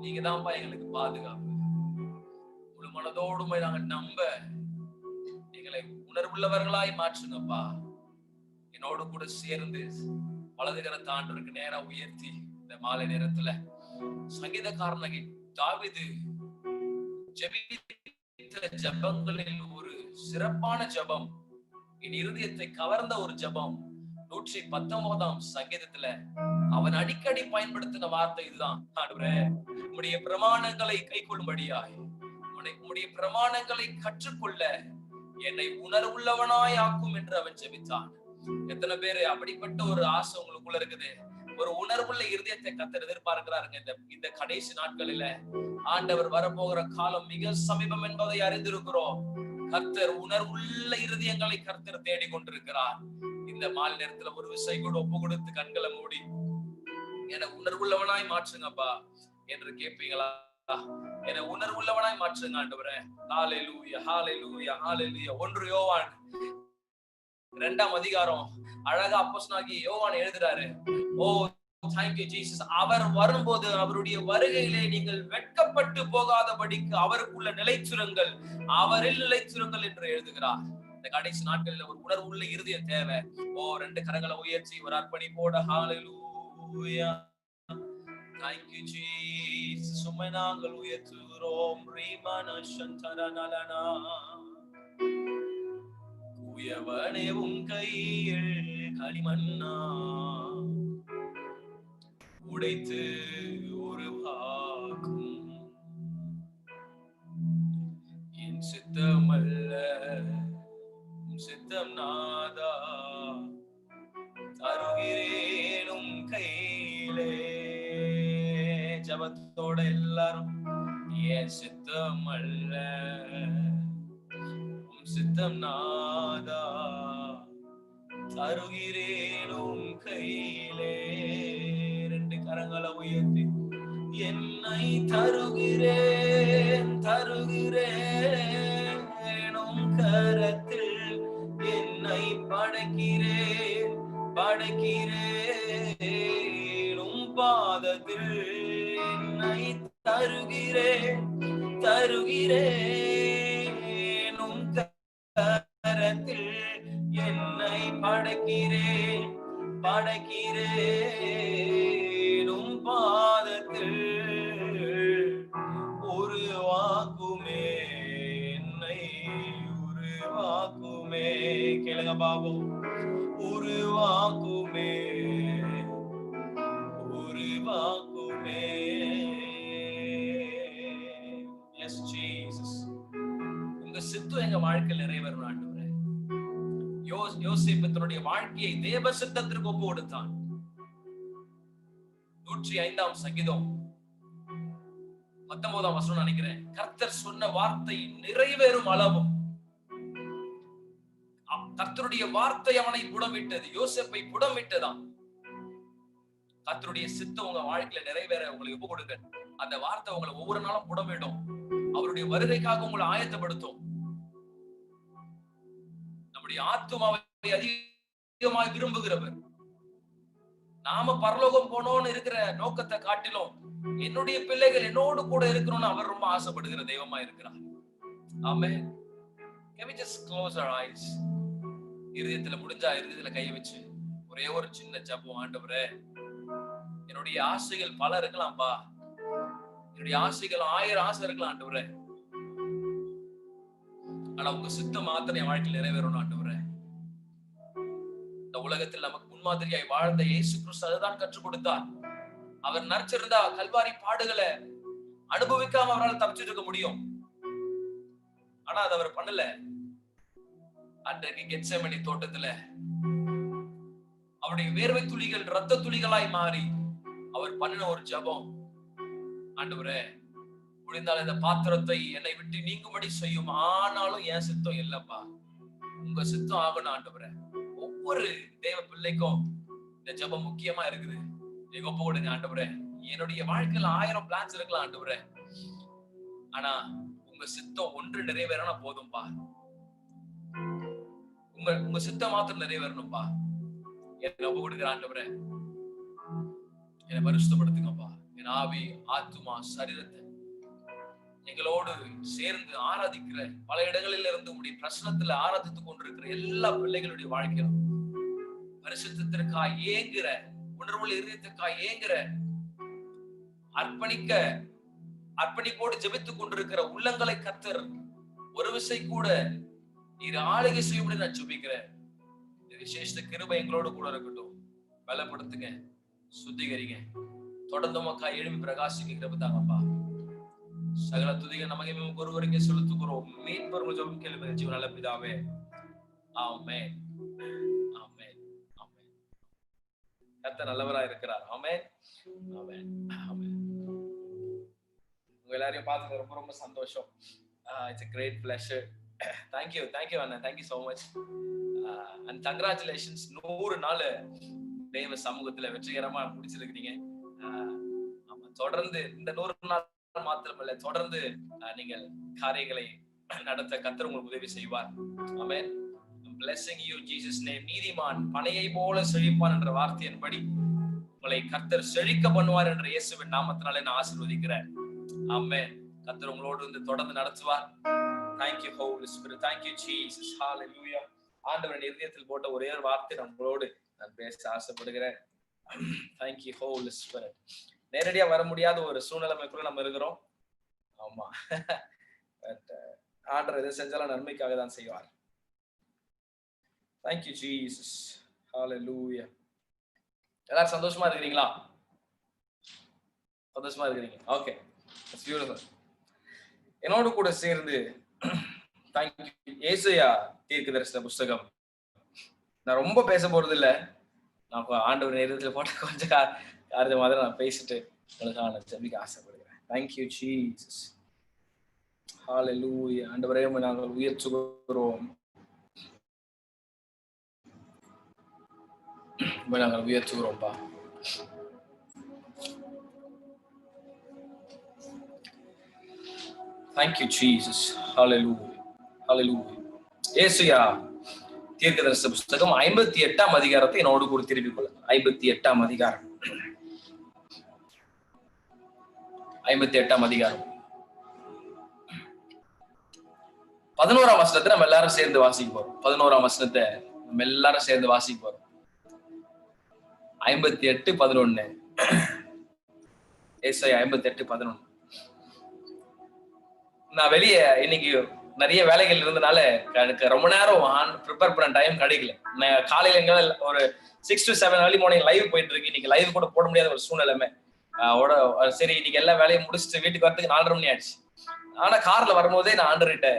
நீங்க தான்ப்பா எங்களுக்கு பாதுகாப்பு. முழு மனதோடுமை நாங்க நம்ப எங்களை உணர்வுள்ளவர்களாய் மாற்றுங்கப்பா. என்னோடு கூட சேர்ந்து வலதுகர தாண்டவருக்கு நேரா உயர்த்தி இந்த மாலை நேரத்துல சங்கீதக்காரனாகி தாவீது ஜெபித்த ஜெபங்களில் ஒரு சிறப்பான ஜெபம் என் இருதயத்தை கவர்ந்த ஒரு ஜெபம் 119ஆம் சங்கீதத்துல அவன் அடிக்கடி பயன்படுத்தின வார்த்தை இதுதான். ஆண்டவரே, உம்முடைய பிரமாணங்களை கைக்கொள்ளும்படியாய், உம்முடைய பிரமாணங்களை கற்றுக்கொள்ள என்னை உணர்வுள்ளவனாய் ஆக்கும் என்று அவன் ஜெபித்தான். எத்தனை பேரு அப்படிப்பட்ட ஒரு ஆசை உங்களுக்குள்ள இருக்குது? ஒரு உணர்வுள்ள இருதயத்தை கர்த்தர் எதிர்பார்க்கிறாருங்க. இந்த கடைசி நாட்களில ஆண்டவர் வரப்போகிற காலம் மிக சமீபம் என்பதை அறிந்திருக்கிறோம். கர்த்தர் உணர்வுள்ள இருதயங்களை கர்த்தர் தேடி கொண்டிருக்கிறார். இந்த மாலை நேரத்துல ஒரு விசை கூட ஒப்பு கொடுத்து கண்களை மூடி என்னை உணர்வுள்ளவனாய் மாற்றுங்கப்பா என்று கேட்பீங்களா? என்னை உணர்வுள்ளவனாய் மாற்றுங்க ஆண்டவரே. ஹல்லேலூயா, ஹல்லேலூயா, ஹல்லேலூயா. 1 யோவான் 2ஆம் அதிகாரம் அழகா அப்போஸ்தலனாகிய யோவான் எழுதுறாரு. ஓ thank you Jesus. அவர் வரும்போது அவருடைய வருகையிலே நீங்கள் வெட்கப்பட்டு போகாதபடிக்கு அவருக்குள்ள நிலைச்சுருங்கள், அவரில் நிலைச்சுருங்கள் என்று எழுதுகிறார். இந்த கடைசி நாட்களில் ஒரு உணர்வுள்ள இருதயம் தேவை. 2 கரங்களை உயர்த்தி ஒரு அர்ப்பணிப்போட ஹல்லேலூயா, thank you Jesus. உம்மை நாங்கள் உயர்த்துகிறோம். ரீமன சந்தரனலனா உயவனே உன் கையில் களிமண்ணா உடைத்து உருவாக்கும் என் சித்தமல்ல சித்தம் நாதா தருகிறேனும் கையிலே. ஜபத்தோட எல்லாரும் என் சித்தமல்ல சித்தம் நாதா தருகிறேனும் கையிலே. 2 கரங்களை உயர்த்தி என்னை தருகிறேன் தருகிறேனும் கரத்தில் என்னை படைக்கிறேன் படைக்கிறேனும் பாதத்தில் என்னை தருகிறேன் தருகிறேனும் கரத்தில் என்னை படைக்கிறேன் படைக்கிறேனும் பாதத்தில் உருவாக்குமே என்னை உருவாக்குமே. கேளுங்க பாபு. உருவாக்குமே உருவாக்குமே. எஸ் ஜீசஸ், உங்க சித்தம் எங்க வாழ்க்கையில் நிறைவேறணும் ஆண்டவரே. யோசேப்பு தன்னுடைய வாழ்க்கையை தேவ சித்தத்திற்கு ஒப்பு கொடுத்தான். 105ஆம் சங்கீதம் 19ஆம் வசனம் நினைக்கிறேன். கர்த்தர் சொன்ன வார்த்தை நிறைவேறும் அளவும் கர்த்தருடைய வார்த்தை அவனை புடமிட்டது. யோசேப்பை புடமிட்டதான். கர்த்தருடைய சித்தம் உங்க வாழ்க்கையில நிறைவேற உங்களுக்கு ஒப்பு கொடுங்க. அந்த வார்த்தை உங்களை ஒவ்வொரு நாளும் புடமிடும். அவருடைய வருகைக்காக உங்களை ஆயத்தப்படுத்தும். நம்முடைய ஆத்துமாவை அதிகமாய் விரும்புகிறவர். நாம பரலோகம் போனோம்னு இருக்கிற நோக்கத்தை காட்டிலும் என்னுடைய பிள்ளைகள் என்னோடு கூட இருக்கணும்னு அவர் ரொம்ப ஆசைப்படுகிற தெய்வமா இருக்கிறார். ஆமென். Can we just close our eyes? இருதயத்துல முடிஞ்சா இருதயத்துல கையை வச்சு ஒரே ஒரு சின்ன ஜெபம். ஆண்டவரே, என்னுடைய ஆசைகள் பல இருக்கலாம்பா. என்னுடைய ஆசைகள் 1000 ஆசை இருக்கலாம் ஆண்டவரே. ஆனா உங்க சித்தம் மாத்திரம் என் வாழ்க்கையில் நிறைவேறணும் ஆண்டவரே. இந்த உலகத்தில் நமக்கு முன்மாதிரியாய் வாழ்ந்த இயேசு கிறிஸ்து அதுதான் கற்றுக் கொடுத்தார். அவர் நடிச்சிருந்தா கல்வாரி பாடுகளை அனுபவிக்காம அவரால் தப்பிச்சுட்டு இருக்க முடியும். ஆனா அதை அவர் பண்ணல. அன்றைக்கு கெத்செமனி தோட்டத்துல அவருடைய வேர்வை துளிகள் ரத்த துளிகளாய் மாறி அவர் பண்ணின ஒரு ஜெபம், ஆண்டவரே முடிந்தால் இந்த பாத்திரத்தை என்னை விட்டு நீங்கும்படி செய்யும், ஆனாலும் என் சித்தம் இல்லப்பா, உங்க சித்தம் ஆகணும் ஆண்டவரே. ஒவ்வொரு தேவ பிள்ளைக்கும் இந்த ஜெபம் முக்கியமா இருக்குது. நீங்க ஒப்பு கொடுங்க ஆண்டவரே. என்னுடைய வாழ்க்கையில 1000 பிளான்ஸ் இருக்கலாம் ஆண்டவரே, ஆனா உங்க சித்தம் ஒன்று நிறைவேறனா போதும்பா. உங்க சித்தம் மாத்திரம் நிறைவேறணும்பா. என்ன ஒப்பு கொடுக்குற ஆண்டவரே, என்னை பரிசுத்தப்படுத்துங்கப்பா. என் ஆவி ஆத்துமா சரீரத்தை எங்களோடு சேர்ந்து ஆராதிக்கிற பல இடங்களில் இருந்து உங்களுடைய பிரசனத்துல ஆராதித்துக் கொண்டிருக்கிற எல்லா பிள்ளைகளுடைய வாழ்க்கையிலும் பரிசுத்தத்திற்காக ஏங்குற, உணர்வுள்ள இருதயத்திற்காக ஏங்குற, அர்ப்பணிப்போடு ஜெபித்துக் கொண்டிருக்கிற உள்ளங்களை கர்த்தர் ஒரு விசை கூட நீர் ஆளுகை செய்யும்படி நான் ஜெபிக்கிறேன். விசேஷ கிருபை எங்களோடு கூட இருக்கட்டும். பலப்படுத்துங்க, சுத்திகரிங்க, தொடர்ந்து மக்கா எழுப்பி பிரகாசிக்க கிருபை தாங்கப்பா. சகல துதிகள் நமக்கு ஒருவருக்கே செலுத்துகிறோம். மீட்பர் ஜெபம் கேளுங்க ஜீவன் நல்ல பிதாவே. ஆமென், ஆமென், ஆமென். கர்த்தர் நல்லவரா இருக்கிறார். ஆமென், ஆமென், ஆமென். உங்க எல்லாரையும் பார்த்து ரொம்ப ரொம்ப சந்தோஷம். It's a great pleasure. Thank you Anna, thank you so much and congratulations. 100 நாள் தேவ சமூகத்துல வெற்றிகரமா முடிச்சிருக்கீங்க. ஆமா, தொடர்ந்து இந்த 100 நாள் மாத்திரமல்ல, தொடர்ந்து நீங்கள் காரியங்களை நடத்த கர்த்தர் உங்களுக்கு உதவி செய்வார். ஆமென். blessing you Jesus name. நீதிமான் பனையை போல செழிப்பான் என்ற வார்த்தையின்படி உங்களை கர்த்தர் செழிக்க பண்ணுவார் என்ற இயேசுவின் நாமத்தினாலே நான் ஆசீர்வதிக்கிறேன். ஆமென். கர்த்தர் உங்களோடு இருந்து தொடர்ந்து நடத்துவார். Thank you Holy Spirit. Thank you Jesus. Hallelujah. ஆண்டவரின் இதயத்தில் போட்ட ஒரே ஒரு வார்த்தை நம்மளோடு நான் பேச ஆசைப்படுகிறேன். Thank you Holy Spirit. நேரடியா வர முடியாத ஒரு சூழ்நிலைமைக்குள்ள நம்ம இருக்கிறோம். ஆமா, பட் ஆண்டவர் எதை செஞ்சாலும் நன்மைக்காக தான் செய்வார். Thank you Jesus. Hallelujah. எல்லாரும் சந்தோஷமா இருக்கிறீங்களா? சந்தோஷமா இருக்கிறீங்க? Okay, it's beautiful. என்னோடு கூட சேர்ந்து ஏசாயா தீர்க்கதரிசன புஸ்தகம், நான் ரொம்ப பேச போறது இல்லை. நான் ஆண்டவர் நேரத்துல போட்ட கொஞ்சம் காரியத்தை மாதிரி நான் பேசிட்டு உங்களுக்காக நான் ஜெபிக்க ஆசைப்படுகிறேன். Thank you Jesus. ஹல்லேலூயா. ஆண்டவரே நாங்கள் உயர்த்துகிறோம், நாங்கள் உயர்த்துகிறோம்ப்பா. Thank you Jesus. Hallelujah. Hallelujah. ஏசாயா தீர்க்கதரிசன புஸ்தகம் 58ஆம் அதிகாரத்தை என்னோடு கூட திருப்பிக் கொள்ளுங்க. 58ஆம் அதிகாரம், 58ஆம் அதிகாரம் 11ஆம் வசனத்தை நம்ம எல்லாரும் சேர்ந்து வாசிக்க போறோம். 11ஆம் வசனத்தை நம்ம எல்லாரும் சேர்ந்து வாசிக்க போறோம். 58:11. ஏசாயா 58:11. நான் வெளியே இன்னைக்கு நிறைய வேலைகள் இருந்தனால எனக்கு ரொம்ப நேரம் ப்ரிப்பேர் பண்ண டைம் கிடைக்கல. நான் காலையில எங்க ஒரு 6 to 7 early morning லைவ் போயிட்டு இருக்கு. இன்னைக்கு லைவ் கூட போட முடியாத ஒரு சூழ்நிலைமை. சரி, இன்னைக்கு எல்லா வேலையும் முடிச்சுட்டு வீட்டுக்கு வரதுக்கு 4:30 மணி ஆயிடுச்சு. ஆனா கார்ல வரும்போதே நான் ஆண்டவர்கிட்ட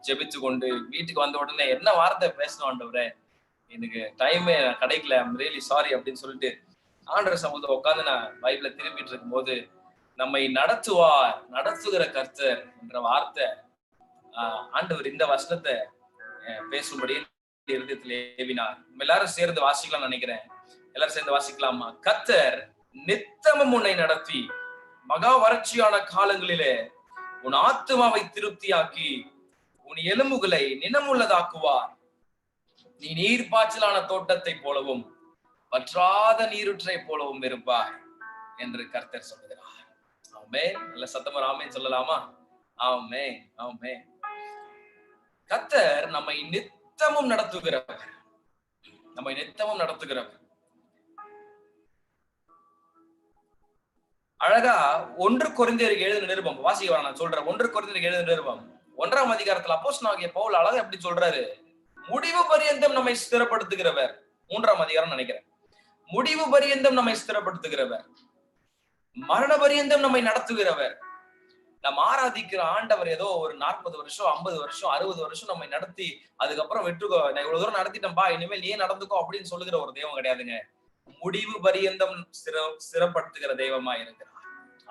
ஜெபிச்சு கொண்டு வீட்டுக்கு வந்த உடனே என்ன வார்த்தை பேசணும் ஆண்டவரே, எனக்கு டைமே கிடைக்கல, ஐம் ரியலி சாரி அப்படின்னு சொல்லிட்டு ஆண்டவர் சமூகத்தை உட்காந்து நான் பைபிளை திரும்பிட்டு இருக்கும் போது நம்மை நடத்துவார், நடத்துகிற கர்த்தர் என்ற வார்த்தை ஆண்டவர் இந்த வசனத்தை பேசும்படி இருதயத்தில் ஏவினார். நம்ம எல்லாரும் சேர்ந்து வாசிக்கலாம் நினைக்கிறேன். எல்லாரும் சேர்ந்து வாசிக்கலாமா? கர்த்தர் நித்தமும் உன்னை நடத்தி மகா வறட்சியான காலங்களிலே உன் ஆத்துமாவை திருப்தியாக்கி உன் எலும்புகளை நினமுள்ளதாக்குவார். நீ நீர் பாய்ச்சலான தோட்டத்தை போலவும் வற்றாத நீருற்றை போலவும் இருப்பாய் என்று கர்த்தர் சொல்லுகிறார். ஆமென். நல்ல சத்தமா ஆமென் சொல்லலாமா? ஆமென், ஆமென். கர்த்தர் நம்மை நித்தமும் நடத்துகிறவர், நம்மை நித்தமும் நடத்துகிறவர். அழகா 1 கொரிந்தியருக்கு எழுதின நிருபம் வாசிக்க நான் சொல்றேன். 1 கொரிந்தியருக்கு எழுதின நிருபம் 1ஆம் அதிகாரத்துல அப்போஸ்தலனாகிய பவுல் அழகா எப்படி சொல்றாரு, முடிவு பரியந்தம் நம்மை ஸ்திரப்படுத்துகிறவர். 3ஆம் அதிகாரம் நினைக்கிறேன். முடிவு பரியந்தம் நம்மை ஸ்திரப்படுத்துகிறவர், மரண பரியந்தம் நம்மை நடத்துகிறவர். நம்ம ஆராதிக்கிற ஆண்டவர் ஏதோ ஒரு 40 வருஷம் 50 வருஷம் 60 வருஷம் நம்மை நடத்தி அதுக்கப்புறம் விட்டுக்கோ, நான் இவ்வளவு தூரம் நடத்திட்டேன்பா, இனிமேல் நீ நடந்துக்கோ அப்படின்னு சொல்லுகிற ஒரு தெய்வம் கிடையாதுங்க. முடிவு பரியந்தம் ஸ்திரப்படுத்துகிற தெய்வமா இருக்கிறார்.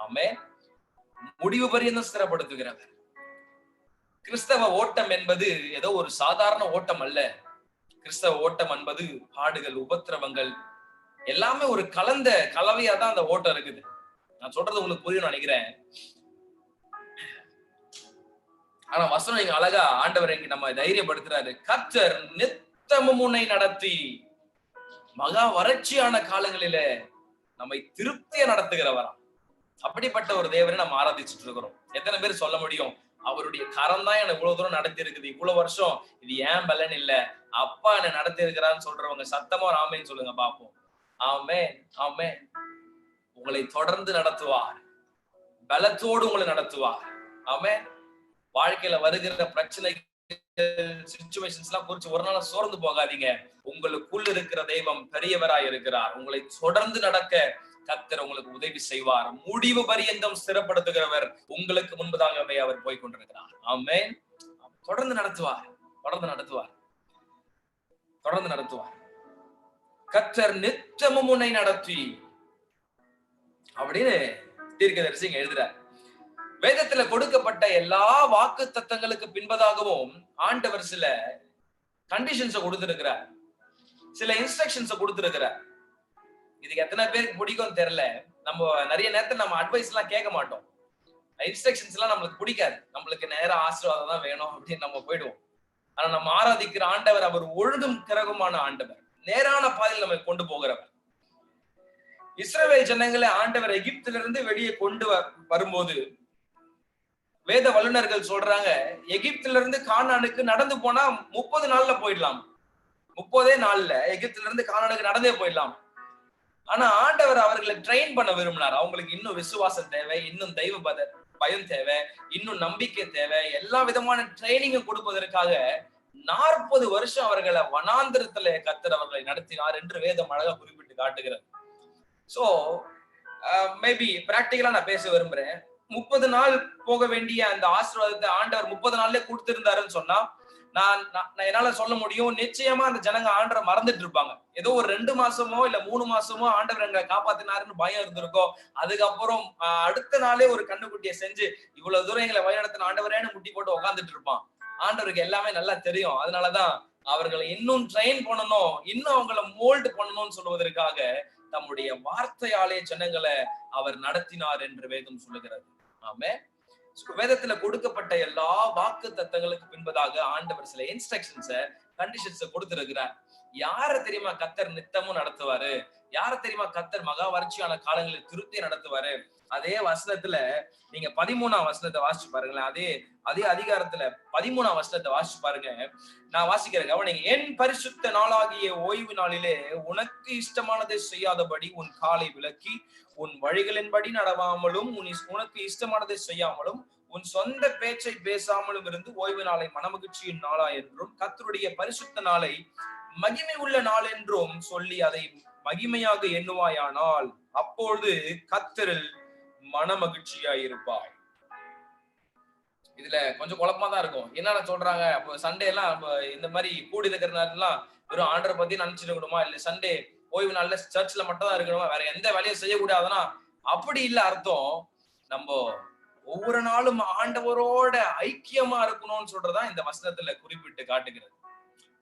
ஆமென். முடிவு பரியந்தம் ஸ்திரப்படுத்துகிறவர். கிறிஸ்தவ ஓட்டம் என்பது ஏதோ ஒரு சாதாரண ஓட்டம் அல்ல. கிறிஸ்தவ ஓட்டம் என்பது பாடுகள், உபத்திரவங்கள் எல்லாமே ஒரு கலந்த கலவையா தான் அந்த ஓட்டம் இருக்குது. நான் சொல்றது உங்களுக்கு புரியும் நினைக்கிறேன். ஆனா வசனம் இங்க அழகா ஆண்டவர் இங்க நம்ம தைரியப்படுத்துறாரு. கர்த்தர் நித்தமும் உன்னை நடத்தி மகா வறட்சியான காலங்களிலே நம்மை திருப்தியா நடத்துகிறவரா. அப்படிப்பட்ட ஒரு தேவனை நம்ம ஆராதிச்சுட்டு இருக்கிறோம். எத்தனை பேர் சொல்ல முடியும், அவருடைய கரம் தான் எனக்கு இவ்வளவு தூரம் நடத்தி இருக்குது, இவ்வளவு வருஷம் இது ஏன் பலன் இல்ல, அப்பா என்ன நடத்தி இருக்கிறான்னு சொல்றவங்க சத்தமா ஆமேன்னு சொல்லுங்க பாப்போம். ஆமென், ஆமென். உங்களை தொடர்ந்து நடத்துவார், பலத்தோடு உங்களை நடத்துவார். ஆமென். வாழ்க்கையில வருகிற பிரச்சனைகள் சிச்சுவேஷன்ஸ் எல்லாம் குறிச்சு ஒரு நாள் சோர்ந்து போகாதீங்க. உங்களுக்குள் இருக்கிற தெய்வம் பெரியவராய் இருக்கிறார். உங்களை தொடர்ந்து நடக்க கர்த்தர் உங்களுக்கு உதவி செய்வார். முடிவு பரியந்தம் ஸ்திரப்படுத்துகிறவர் உங்களுக்கு முன்பதாகவே அவர் போய் கொண்டிருக்கிறார். ஆமென். தொடர்ந்து நடத்துவார், தொடர்ந்து நடத்துவார், தொடர்ந்து நடத்துவார். கர்த்தர் நித்தமும் உன்னை நடத்தி அப்படின்னு தீர்க்கதரிசிங்க எழுதுறார். வேதத்துல கொடுக்கப்பட்ட எல்லா வாக்கு தத்தங்களுக்கு பின்பதாகவும் ஆண்டவர் சில கண்டிஷன்ஸ கொடுத்திருக்கிறார், சில இன்ஸ்ட்ரக்ஷன்ஸ கொடுத்திருக்கிறார். இதுக்கு எத்தனை பேருக்கு பிடிக்கும் தெரியல. நம்ம நிறைய நேரத்துல நம்ம அட்வைஸ் எல்லாம் கேட்க மாட்டோம். இன்ஸ்ட்ரக்ஷன்ஸ் எல்லாம் நம்மளுக்கு பிடிக்காது. நம்மளுக்கு நேரம் ஆசீர்வாதம் தான் வேணும் அப்படின்னு நம்ம போயிடுவோம். ஆனா நம்ம ஆராதிக்கிற ஆண்டவர் அவர் ஒழுங்கும் கிரகமான ஆண்டவர், நேரான பாதையில் நம்ம கொண்டு போகிறவர். இஸ்ரவேல் ஜனங்களை ஆண்டவர் எகிப்திலிருந்து வெளியே கொண்டு வரும்போது வேத வல்லுநர்கள் சொல்றாங்க, எகிப்திலிருந்து கானானுக்கு நடந்து போனா 30 நாள்ல போயிடலாம். 30 நாள்ல எகிப்திலிருந்து கானானுக்கு நடந்தே போயிடலாம். ஆனா ஆண்டவர் அவர்களை ட்ரெயின் பண்ண விரும்பினார். அவங்களுக்கு இன்னும் விசுவாசம் தேவை, இன்னும் தெய்வ பயம் தேவை, இன்னும் நம்பிக்கை தேவை. எல்லா விதமான ட்ரைனிங்கும் கொடுப்பதற்காக 40 வருஷம் அவர்களை வனாந்திரத்துல கர்த்தர் அவர்களை நடத்தினார் என்று வேதம் அழகா குறிப்பிட்டு காட்டுகிறது. சோ மேபி பிராக்டிகலா நான் பேச விரும்புறேன். 30 நாள் போக வேண்டிய அந்த ஆசீர்வாதத்தை ஆண்டவர் 30 நாள்ல கொடுத்திருந்தாருன்னு சொன்னா நான் என்னால சொல்ல முடியும், நிச்சயமா அந்த ஜனங்க ஆண்டவரை மறந்துட்டு இருப்பாங்க. ஏதோ ஒரு 2 மாசமோ இல்ல 3 மாசமோ ஆண்டவர் எங்களை காப்பாத்தினாருன்னு பயம் இருந்திருக்கோம். அதுக்கப்புறம் அடுத்த நாளே ஒரு கண்ணுக்குட்டியை செஞ்சு இவ்வளவு தூரம் எங்களை வழிநடத்தின ஆண்டவரேன்னு முட்டி போட்டு உட்காந்துட்டு இருப்பான். ஆண்டவருக்கு எல்லாமே நல்லா தெரியும். அதனாலதான் அவர்களை இன்னும் ட்ரெயின் பண்ணணும், இன்னும் அவங்களை மோல்டு பண்ணணும்னு சொல்லுவதற்காக தம்முடைய வார்த்தையாலே ஜனங்களை அவர் நடத்தினார் என்று வேதம் சொல்லுகிறது. ஆமென். வேதத்துல கொடுக்கப்பட்ட எல்லா வாக்கு தத்தங்களுக்கு பின்பதாக ஆண்டவர் சில இன்ஸ்ட்ரக்ஷன்ஸ கண்டிஷன்ஸ கொடுத்திருக்கிறார். யார தெரியுமா கர்த்தர் நித்தமும் நடத்துவாரு? யார தெரியுமா கர்த்தர் மகா வறட்சியான காலங்களில் திருப்தி நடத்துவாரு? அதே வசனத்துல நீங்க 13ஆம் வசனத்தை வாசிச்சு பாருங்களேன். அதே அதிகாரத்துல 13ஆம் வசனத்தை வாசிச்சு பாருங்க. நான் வாசிக்கிறேன், கவனிங்க. என் பரிசுத்த நாளாகிய ஓய்வு நாளிலே உனக்கு இஷ்டமானதை செய்யாதபடி உன் காலை விலக்கி உன் வழிகளின்படி நடவாமலும் உனக்கு இஷ்டமானதை செய்யாமலும் உன் சொந்த பேச்சை பேசாமலும் இருந்து ஓய்வு நாளை மனமகிழ்ச்சியின் நாளா என்றும் கர்த்தருடைய பரிசுத்த நாளை மகிமை உள்ள நாள் என்றும் சொல்லி அதை மகிமையாக எண்ணுவாயானால் அப்பொழுது கர்த்தரில் மனமகிழ்ச்சியாயிருப்பாய். இதுல கொஞ்சம் குழப்பமா தான் இருக்கும். என்னென்ன சொல்றாங்க? அப்போ சண்டே எல்லாம் இந்த மாதிரி கூடி இருக்கிற நேரம்லாம் வெறும் ஆண்டரை பத்தி நினைச்சிட்டு இருக்கணுமா? இல்ல சண்டே ஓய்வு நாள்ல சர்ச்ல மட்டும் தான் இருக்கணுமா? வேற எந்த வேலையும் செய்யக்கூடாதுன்னா அப்படி இல்ல அர்த்தம். நம்ம ஒவ்வொரு நாளும் ஆண்டவரோட ஐக்கியமா இருக்கணும்னு சொல்றதா இந்த வசனத்துல குறிப்பிட்டு காட்டுகிறது.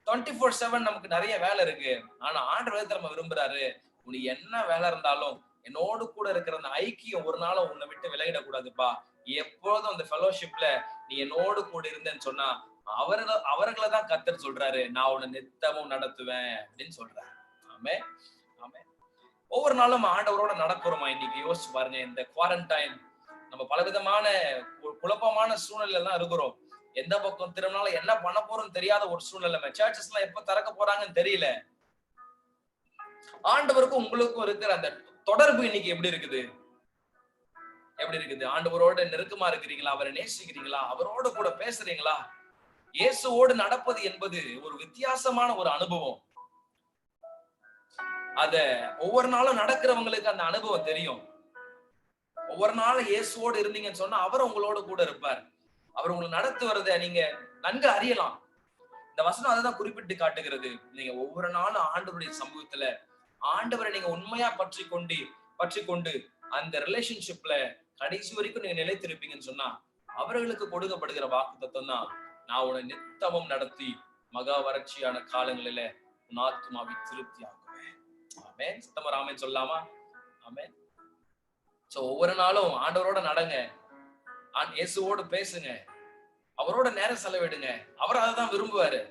24/7 நமக்கு நிறைய வேலை இருக்கு. ஆனா ஆண்டவர் நம்ம விரும்புறாரு, உனக்கு என்ன வேலை இருந்தாலும் என்னோடு கூட இருக்கிற அந்த ஐக்கியம் ஒரு நாளும் உன்னை விட்டு விலகிடக்கூடாதுப்பா. எப்போதும் அந்த ஃபெலோஷிப்ல நீ என்னோடு கூட இருந்தேன்னு சொன்னா அவர்களை தான் கர்த்தர் சொல்றாரு, நான் உன்னை நித்தமும் நடத்துவேன் அப்படின்னு சொல்றாரு. ஆமே ஆமே. ஒவ்வொரு நாளும் ஆண்டவரோட நடக்கிறோமா? இன்னைக்கு யோசிச்சு பாருங்க. இந்த குவாரண்டைன் நம்ம பலவிதமான குழப்பமான சூழ்நிலையில தான் இருக்கிறோம். எந்த பக்கம் திரும்பினாலும் என்ன பண்ண போறோம்னு தெரியாத ஒரு சூழ்நிலை. சர்ச்சஸ் எல்லாம் எப்ப திறக்க போறாங்கன்னு தெரியல. ஆண்டவருக்கும் உங்களுக்கும் இருக்கிற அந்த தொடர்பு இன்னைக்கு எப்படி இருக்குது? எப்படி இருக்குது? ஆண்டவரோட நெருக்கமா இருக்கிறீங்களா? அவரை நேசிக்கிறீங்களா? அவரோட கூட பேசுறீங்களா? இயேசுவோடு நடப்பது என்பது ஒரு வித்தியாசமான ஒரு அனுபவம். அத ஒவ்வொரு நாளும் நடக்கிறவங்களுக்கு அந்த அனுபவம் தெரியும். ஒவ்வொரு நாளும் இயேசுவோடு இருந்தீங்கன்னு சொன்னா அவர் உங்களோட கூட இருப்பார். அவர் உங்களுக்கு நடத்துவதை நீங்க நன்கு அறியலாம். இந்த வசனம் அதான் குறிப்பிட்டு காட்டுகிறது. நீங்க ஒவ்வொரு நாளும் ஆண்டவருடைய சமூகத்துல ஆண்டவரை நீங்க உண்மையா பற்றி கொண்டு அந்த ரிலேஷன்ஷிப்ல கடைசி வரைக்கும் நீங்க நிலைத்திருப்பீங்கன்னு சொன்னா அவர்களுக்கு கொடுக்கப்படுகிற வாக்குத்தத்தம் தான், நான் உன்னை நித்தமும் நடத்தி மகா வறட்சியான காலங்களில உன் ஆத்துமாவை திருப்தி ஆக்குவேன். ஆமென். சத்தமா ஆமென் சொல்லலாமா? ஆமென். சோ ஒவ்வொரு நாளும் ஆண்டவரோட நடங்க, இயேசுவோடு பேசுங்க, அவரோட நேரம் செலவிடுங்க. அவர் அதான் விரும்புவாரு.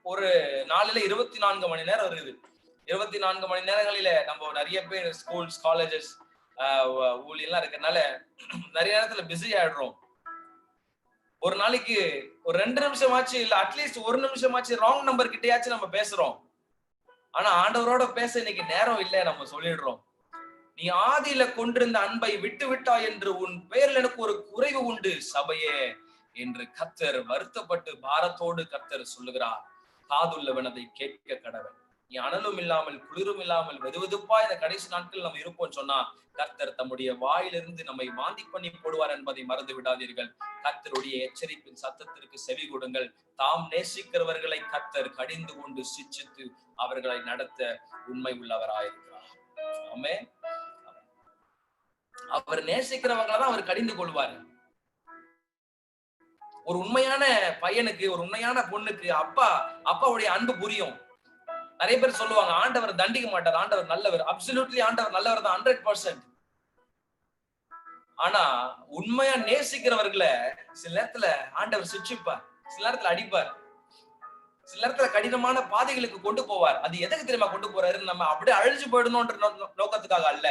ஒரு நாளில 24 மணி நேரம் இருக்குது. 24 மணி நேரங்களில நம்ம நிறைய பேர் ஸ்கூல்ஸ், காலேஜஸ், ஊழியெல்லாம் இருக்கிறதுனால நிறைய நேரத்துல பிஸி ஆயிடுறோம். ஒரு நாளைக்கு ஒரு 2 நிமிஷமாச்சு இல்ல அட்லீஸ்ட் 1 நிமிஷமாச்சு ராங் நம்பர் கிட்டயாச்சும் நம்ம பேசுறோம். ஆனா ஆண்டவரோட பேச இன்னைக்கு நேரம் இல்லை நம்ம சொல்லிடுறோம். நீ ஆதியில கொண்டிருந்த அன்பை விட்டு விட்டாய் என்று உன் பெயரில் எனக்கு ஒரு குறைவு உண்டு சபையே. என்று கர்த்தர் வருத்தப்பட்டு பாரத்தோடு கர்த்தர் சொல்லுகிறார். காதுள்ளவன் அதை கேட்க கடவன். நீ அனலும் இல்லாமல் குளிரும் இல்லாமல் வெதுவெதுப்பா இந்த கடைசி நாட்கள் நம்ம இருப்போம் சொன்னா கர்த்தர் தம்முடைய வாயிலிருந்து நம்மை வாந்தி பண்ணி போடுவார் என்பதை மறந்து விடாதீர்கள். கர்த்தருடைய எச்சரிப்பின் சத்தத்திற்கு செவி கொடுங்கள். தாம் நேசிக்கிறவர்களை கர்த்தர் கடிந்து கொண்டு சிட்சித்து அவர்களை நடத்த உண்மை உள்ளவராயிருக்கிறார். ஆமென். அவர் நேசிக்கிறவங்களை தான் அவர் கடிந்து கொள்வார். ஒரு உண்மையான பையனுக்கு, ஒரு உண்மையான பொண்ணுக்கு அப்பாவுடைய அன்பு புரியும். நிறைய பேர் சொல்லுவாங்க ஆண்டவர் தண்டிக்க மாட்டார், ஆண்டவர் நல்லவர். அப்சல்யூட்லி ஆண்டவர் நல்லவர் தான், 100%. ஆனா உண்மையா நேசிக்கிறவர்களை சில நேரத்துல ஆண்டவர் சிட்சிப்பார், சில நேரத்துல அடிப்பார், சில நேரத்துல கடினமான பாதைகளுக்கு கொண்டு போவார். அது எதுக்கு தெரியுமா கொண்டு போறாருன்னு நம்ம அப்படியே அழிஞ்சு போயிடணும்ன்ற நோக்கத்துக்காக அல்ல.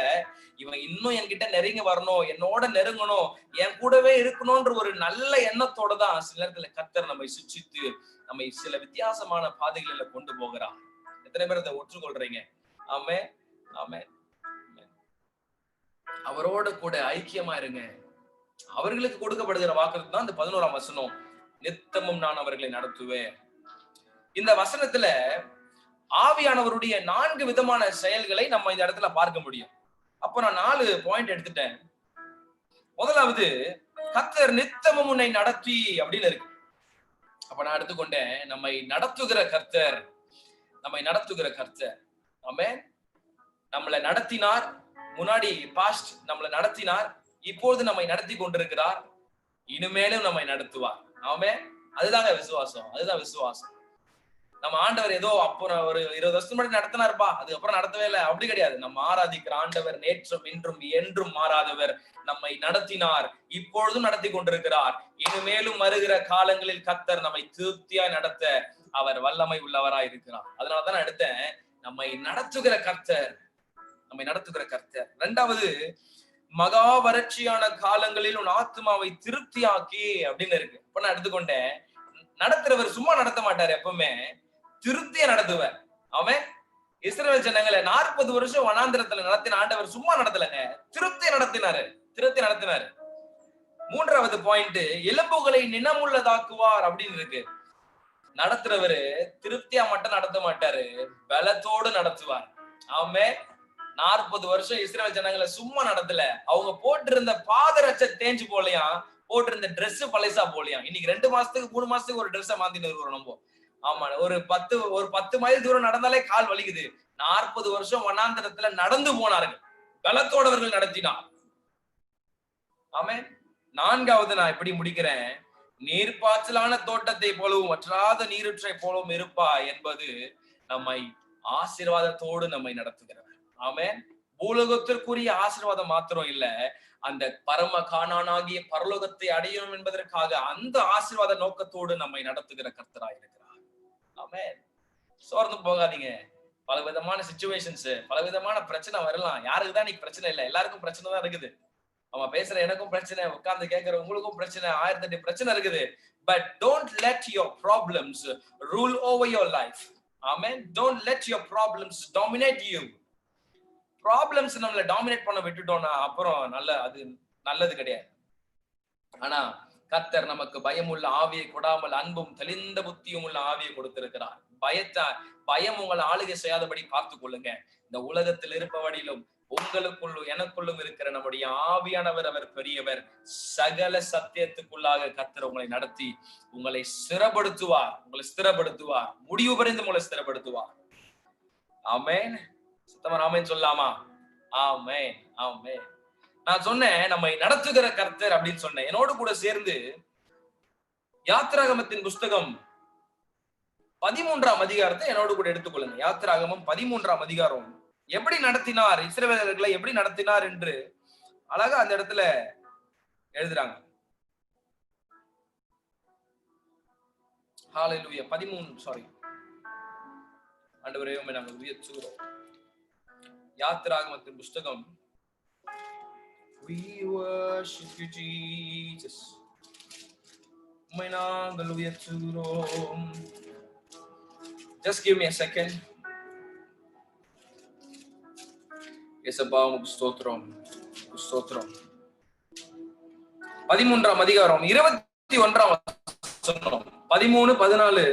இவன் இன்னும் என்கிட்ட நெருங்கி வரணும், என்னோட நெருங்கணும், என் கூடவே இருக்கணும்ன்ற ஒரு நல்ல எண்ணத்தோட தான் சில நேரத்துல கர்த்தர் நம்மை சிட்சித்து நம்மை சில வித்தியாசமான பாதைகளில கொண்டு போகிறார். எத்தனை பேர் அதை ஒற்றுக்கொள்றீங்க? ஆமென், ஆமென். அவரோட கூட ஐக்கியமா இருங்க. அவர்களுக்கு கொடுக்கப்படுகிற வாக்குறுதி தான் இந்த 11ஆம் வசனம், நித்தமும் நான் அவர்களை நடத்துவேன். இந்த வசனத்துல ஆவியானவருடைய 4 விதமான செயல்களை நம்ம இந்த இடத்துல பார்க்க முடியும். அப்ப நான் 4 பாயிண்ட் எடுத்துட்டேன். முதலாவது, கர்த்தர் நித்தமும் உன்னை நடத்தி அப்படின்னு இருக்கு. அப்ப நான் எடுத்துக்கொண்டேன், நம்மை நடத்துகிற கர்த்தர், நம்மை நடத்துகிற கர்த்தர். ஆமென். நம்மளை நடத்தினார், முன்னாடி பாஸ்ட் நம்மளை நடத்தினார், இப்பொழுது நம்மை நடத்தி கொண்டிருக்கிறார், இனிமேலும் நம்மை நடத்துவார். ஆமென். அதுதாங்க விசுவாசம், அதுதான் விசுவாசம். நம்ம ஆண்டவர் ஏதோ அப்புறம் ஒரு 20 வருஷம் முன்னாடி நடத்தினார்ப்பா, அதுக்கப்புறம் நடத்தவே இல்லை அப்படி கிடையாது. நம்ம ஆராதிக்கிற ஆண்டவர் நேற்றும் இன்றும் என்றும் மாறாதவர். நம்மை நடத்தினார், இப்பொழுதும் நடத்தி கொண்டிருக்கிறார், இனிமேலும் வருகிற காலங்களில் கர்த்தர் நம்மை திருப்தியா நடத்த அவர் வல்லமை உள்ளவராய் இருக்கிறார். அதனாலதான் நான் எடுத்தேன், நம்மை நடத்துகிற கர்த்தர், நம்மை நடத்துகிற கர்த்தர். 2வது, மகா வறட்சியான காலங்களில் உன் ஆத்மாவை திருப்தியாக்கி அப்படின்னு இருக்கு. இப்ப நான் எடுத்துக்கொண்டேன், நடத்துறவர் சும்மா நடத்த மாட்டார், எப்பவுமே திருப்தியா நடத்துவார். அவன் இஸ்ரவேல் ஜனங்களை 40 வருஷம் வனாந்திரத்துல நடத்தின ஆண்டவர் சும்மா நடத்தலங்க, திருப்தியா நடத்தினாரு, திருப்தி நடத்தினாரு. 3வது பாயிண்ட், எலும்புகளை நினமுள்ளதாக்குவார் அப்படின்னு இருக்கு. நடத்துறவரு திருப்தியா மட்டும் நடத்த மாட்டாரு, பலத்தோடு நடத்துவார். ஆமென். 40 வருஷம் இஸ்ரவேல் ஜனங்களை சும்மா நடத்தல. அவங்க போட்டிருந்த பாதரட்சை தேஞ்சு போலையா, போட்டிருந்த ட்ரெஸ் பழைசா போலையா. இன்னைக்கு 2 மாசத்துக்கு 3 மாசத்துக்கு ஒரு ட்ரெஸ்ஸை மாத்தின்னு இருக்கிறோம் நம்ம. ஆமா, ஒரு 10 மைல் தூரம் நடந்தாலே கால் வலிக்குது. 40 வருஷம் வனாந்தரத்துல நடந்து போனார்கள், பலத்தோடவர்கள் நடத்தினார். ஆமென். 4வது நான் எப்படி முடிக்கிறேன், நீர்ப்பாய்ச்சலான தோட்டத்தை போலவும் வற்றாத நீரூற்றை போலவும் இருப்பா என்பது நம்மை ஆசீர்வாதத்தோடு நம்மை நடத்துகிறவர். ஆமென். பூலோகத்திற்குரிய ஆசீர்வாதம் மாத்திரம் இல்ல, அந்த பரம கானானாகிய பரலோகத்தை அடையணும் என்பதற்காக அந்த ஆசீர்வாத நோக்கத்தோடு நம்மை நடத்துகிற கர்த்தராய் இருக்கிறார். ஆமென். சோர்ந்து போகாதீங்க. பல விதமான சிச்சுவேஷன்ஸ், பல விதமான பிரச்சனை வரலாம். யாருக்குதான் இன்னைக்கு பிரச்சனை இல்லை? எல்லாருக்கும் பிரச்சனை தான் இருக்குது. அவன் பேசுற எனக்கும் பிரச்சனை, உட்கார்ந்து கேட்கிற உங்களுக்கும் பிரச்சனை, 1008 பிரச்சனை இருக்குது. But don't let your problems rule over your life. Amen. Don't let your problems dominate you. Problems நம்மள டாமினேட் பண்ண விட்டுட்டோம்னா அப்புறம் அது நல்லது கிடையாது. ஆனா கர்த்தர் நமக்கு பயமுள்ள ஆவியை கொடாமல் அன்பும் தெளிந்த புத்தியும் உள்ள ஆவியை கொடுத்திருக்கிறார். பயம் உங்களை ஆளுகை செய்யாதபடி பார்த்துக் கொள்ளுங்க. இந்த உலகத்தில் இருப்பவடிலும் உங்களுக்குள்ளும் எனக்குள்ளும் இருக்கிற நம்முடைய ஆவியானவர், அவர் பெரியவர். சகல சத்தியத்துக்குள்ளாக கர்த்தர் உங்களை நடத்தி உங்களை ஸ்திரப்படுத்துவார், முடிவு பரிந்து உங்களை ஸ்திரப்படுத்துவார். ஆமென். சுத்தமா ஆமென் சொல்லாமா? ஆமென், ஆமென். நான் சொன்னேன் நம்மை நடத்துகிற கர்த்தர் அப்படின்னு சொன்னேன். என்னோடு கூட சேர்ந்து யாத்திராகமத்தின் புஸ்தகம் 13ஆம் அதிகாரத்தை என்னோடு கூட எடுத்துக்கொள்ளுங்க. யாத்திராகமம் 13ஆம் அதிகாரம் எப்படி நடத்தினார், இஸ்ரவேலர்களை எப்படி நடத்தினார் என்று அழகா அந்த இடத்துல எழுதுறாங்க. ஹல்லேலூயா. 13 ஆண்டவரே உம்மை நாங்கள் உயர்த்துகிறோம். யாத்திராகமத்தின் புஸ்தகம், we worship you Jesus, உம்மை நாங்கள் உயர்த்துகிறோம். Just give me a second. இயேசுப்பா உமக்கு ஸ்தோத்திரம், ஸ்தோத்திரம். 13ஆம் அதிகாரம் 21ஆம் வசனம் 13-14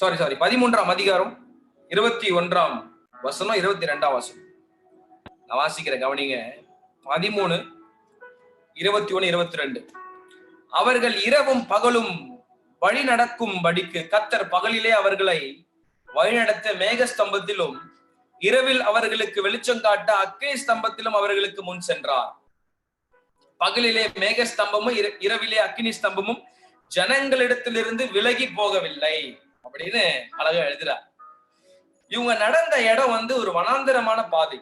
13ஆம் அதிகாரம் 21ஆம் வசனம் 22ஆம் வசனம் நான் வாசிக்கிறேன், கவனிங்க. 13, 21, 22. அவர்கள் இரவும் பகலும் வழி நடக்கும் படிக்கு கர்த்தர் பகலிலே அவர்களை வழிநடத்த மேகஸ்தம்பத்திலும் இரவில் அவர்களுக்கு வெளிச்சம் காட்ட அக்கினி ஸ்தம்பத்திலும் அவர்களுக்கு முன் சென்றார். பகலிலே மேகஸ்தம்பமும் இரவிலே அக்கினி ஸ்தம்பமும் ஜனங்களிடத்திலிருந்து விலகி போகவில்லை அப்படின்னு அழகா எழுதுறார். இவங்க நடந்த இடம் ஒரு வனாந்தரமான பாதை.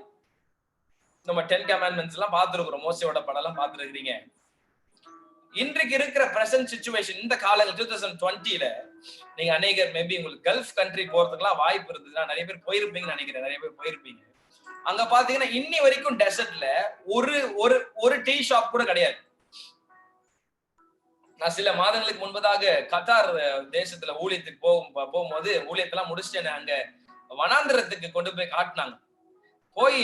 நம்ம 10 கமாண்ட்மெண்ட்ஸ் எல்லாம் பார்த்திருக்கிறோம், மோசையோட படம் எல்லாம் பார்த்திருக்கிறீங்க. இன்றைக்கு இருக்கிற பிரசன்ட் சிச்சுவேஷன், இந்த காலங்கள் 2020ல நீங்க அநேகர் மேபி உங்களுக்கு கல்ஃப் கண்ட்ரி போறதுக்குலாம் வாய்ப்பு இருந்ததுன்னா நிறைய பேர் போயிருப்பீங்கன்னு நினைக்கிறேன். நிறைய பேர் போயிருப்பீங்க. அங்க பாத்தீங்கன்னா இன்னி வரைக்கும் டெசர்ட்ல ஒரு டீ ஷாப் கூட கிடையாது. நான் சில மாதங்களுக்கு முன்பதாக கத்தார் தேசத்துல ஊழியத்துக்கு போகும்போது ஊழியத்தெல்லாம் முடிச்சுட்டு அங்க வனாந்திரத்துக்கு கொண்டு போய் காட்டினாங்க. போய்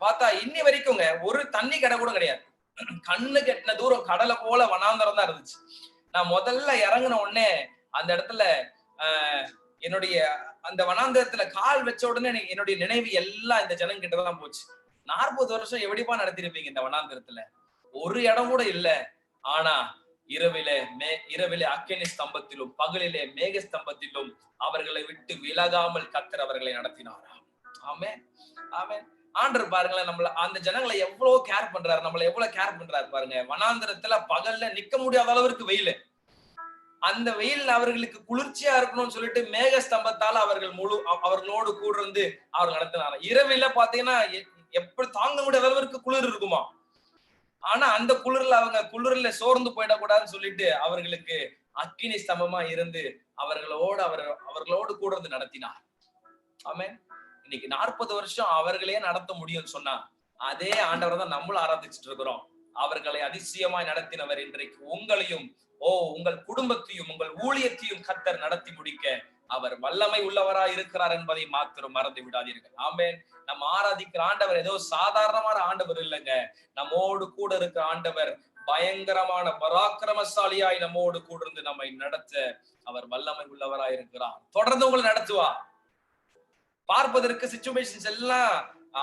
பார்த்தா இன்னி வரைக்குங்க ஒரு தண்ணி கடை கூட கிடையாது. கண்ணு கெட்டின தூரம் கடலை போல வனாந்தரம் தான் இருந்துச்சு. நான் முதல்ல இறங்கின உடனே அந்த இடத்துல என்னுடைய அந்த வனாந்தரத்துல கால் வச்ச உடனே என்னுடைய நினைவு எல்லாம் இந்த ஜனங்க கிட்டதான் போச்சு. 40 வருஷம் எப்படிப்பா நடத்திருப்பீங்க இந்த வனாந்தரத்துல? ஒரு இடம் கூட இல்ல. ஆனா இரவிலே அக்கினி ஸ்தம்பத்திலும் பகலிலே மேக ஸ்தம்பத்திலும் அவர்களை விட்டு விலகாமல் கர்த்தர் அவர்களை நடத்தினாராம். ஆமென், ஆமென். ஆண்டவர் பாருங்களேன், நம்மள அந்த ஜனங்களை எவ்வளவு கேர் பண்றாரு, நம்மள எவ்வளவு கேர் பண்றாரு பாருங்க. வனாந்தரத்துல பகல்ல நிக்க முடியாத அளவிற்கு வெயில், அந்த வெயில் அவர்களுக்கு குளிர்ச்சியா இருக்கணும்னு சொல்லிட்டு மேக ஸ்தம்பத்தால அவர்களோடு கூட இருந்து அவர் நடத்தினார். இரவில பாத்தீங்கன்னா எப்படி தாங்க முடியாத அளவிற்கு குளிர் இருக்குமா. ஆனா அந்த குளிர்ல சோர்ந்து போயிடக்கூடாதுன்னு சொல்லிட்டு அவர்களுக்கு அக்கினி ஸ்தம்பமா இருந்து அவர்களோடு கூட இருந்து நடத்தினார். ஆமென். இன்னைக்கு 40 வருஷம் அவர்களே நடத்த முடியும்னு சொன்னா அதே ஆண்டவர் தான் நம்மளும் ஆராதிச்சுட்டு இருக்கிறோம். அவர்களை அதிசயமாய் நடத்தினவர் இன்றைக்கு உங்களையும் உங்கள் குடும்பத்தையும் உங்கள் ஊழியத்தையும் கர்த்தர் நடத்தி முடிக்க அவர் வல்லமை உள்ளவராய் இருக்கிறார் என்பதை மாத்திரம் மறந்து விடாதீர்கள். ஆமென். நம்ம ஆராதிக்கிற ஆண்டவர் ஏதோ சாதாரணமான ஆண்டவர் இல்லைங்க. நம்மோடு கூட இருக்கிற ஆண்டவர் பயங்கரமான பராக்கிரமசாலியாய் நம்மோடு கூட இருந்து நம்மை நடத்த அவர் வல்லமை உள்ளவராய் இருக்கிறார். தொடர்ந்து உங்களை நடத்துவார். பார்ப்பதற்கு சிச்சுவேஷன்ஸ் எல்லாம்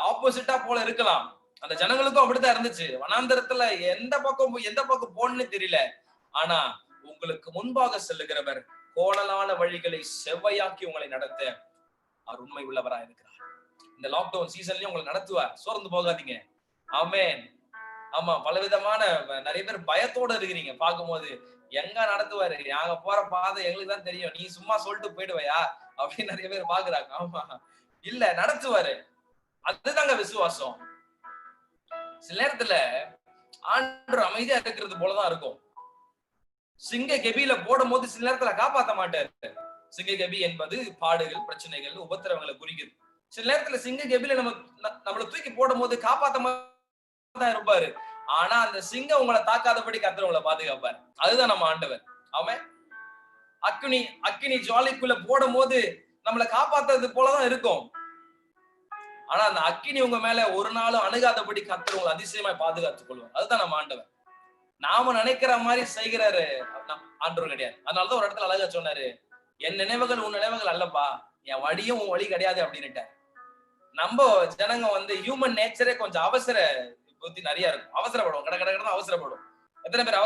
ஆப்போசிட்டா போல இருக்கலாம். அந்த ஜனங்களுக்கும் அப்படித்தான் இருந்துச்சு. வனாந்தரத்துல எந்த பக்கம் போன்னு தெரியல. ஆனா உங்களுக்கு முன்பாக செல்லுகிறவர் கோணலான வழிகளை செவ்வையாக்கி உங்களை நடத்த அவர் உண்மை உள்ளவரா இருக்கிறார். இந்த லாக்டவுன் சீசன்லயும் உங்களை நடத்துவார். சோர்ந்து போகாதீங்க. ஆமென். ஆமா, பலவிதமான நிறைய பேர் பயத்தோட இருக்கிறீங்க. பார்க்கும்போது எங்க நடத்துவாரு, நாங்க போற பாதை எங்களுக்கு தான் தெரியும், நீ சும்மா சொல்லிட்டு போயிடுவையா அப்படின்னு நிறைய பேர் பாக்குறாங்க. ஆமா, இல்ல, நடத்துவாரு. அதுதாங்க விசுவாசம். சில நேரத்துல ஆண்டவர் அமைதியா இருக்கிறது போலதான் இருக்கும். சிங்க கெபியில போடும் போது சில நேரத்துல காப்பாத்த மாட்டாரு. சிங்க கெபி என்பது பாடுகள், பிரச்சனைகள், உபத்திரவங்களை குறிக்குது. சில நேரத்துல சிங்க கெபியில நம்மளை தூக்கி போடும் போது காப்பாத்த தான் இருப்பாரு. ஆனா அந்த சிங்கம் உங்களை தாக்காதபடி கர்த்தர் உங்களை பாதுகாப்பாரு. அதுதான் நம்ம ஆண்டவர். அவன் அக்கினி ஜுவாலிக்குள்ள போடும் போது நம்மளை காப்பாத்துறது போலதான் இருக்கும். ஆனா அந்த அக்கினி உங்க மேல ஒரு நாளும் அணுகாதபடி கர்த்தர் உங்களை அதிசயமாய் பாதுகாத்துக் கொள்வார். அதுதான் நம்ம ஆண்டவர். நாம நினைக்கிற மாதிரி செய்கிறாரு ஆண்டவர் கிடையாது. அதனாலதான் ஒரு இடத்துல அழகா சொன்னாரு, என் நினைவுகள் உன் நினைவுகள் அல்லப்பா, என் வழியும் உன் வழி கிடையாது அப்படின்னுட்டார். நம்ம ஜனங்க ஹியூமன் நேச்சரே கொஞ்சம் அவசர புத்தி நிறைய இருக்கும். அவசரப்படும், கடை அவசரப்படும். எத்தனை பேர்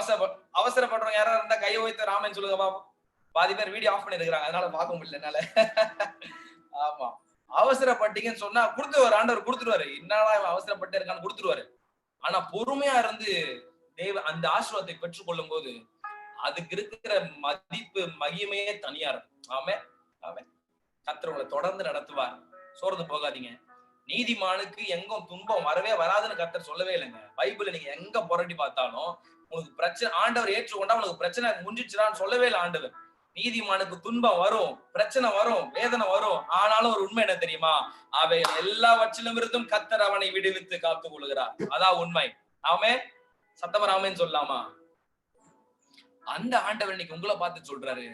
அவசரப்படுறோம்? யாராவது இருந்தா கையை வைத்து ராமன் சொல்லுங்க பாப்போம். பாதி பேர் வீடியோ ஆஃப் பண்ணி இருக்கிறாங்க, அதனால பார்க்க முடியல என்னால. ஆமா, அவசரப்பட்டீங்கன்னு சொன்னா ஆண்டவர் கொடுத்துருவாரு. என்னடா அவசரப்பட்டு இருக்கான்னு கொடுத்துருவாரு. ஆனா பொறுமையா இருந்து அந்த ஆசீர்வாதத்தை பெற்றுக் கொள்ளும் போது அதுக்கு இருக்கிற மதிப்பு மகிமையே தனியா இருக்கும். ஆமென். கர்த்தர் உங்களை தொடர்ந்து நடத்துவார். சோர்ந்து போகாதீங்க. நீதிமானுக்கு எங்கும் துன்பம் வரவே வராதுன்னு கர்த்தர் சொல்லவே இல்லைங்க. பைபிள்ல நீங்க எங்க புரட்டி பார்த்தாலும் உங்களுக்கு பிரச்சனை, ஆண்டவர் ஏற்றுக்கொண்டா உங்களுக்கு பிரச்சனை முடிஞ்சிச்சுடான்னு சொல்லவே இல்லை ஆண்டவர். நீதிமானுக்கு துன்பம் வரும், பிரச்சனை வரும், வேதனை வரும். ஆனாலும் ஒரு உண்மை என்ன தெரியுமா? அவை எல்லாவற்றிலும் இருந்தும் கர்த்தர் அவனை விடுவித்து காத்துக் கொள்கிறார். அதான் உண்மை. ஆமென். சத்தமா ஆமென் சொல்லலாமா? அந்த ஆண்டவர் இன்னைக்கு உங்களை பார்த்து சொல்றாரு,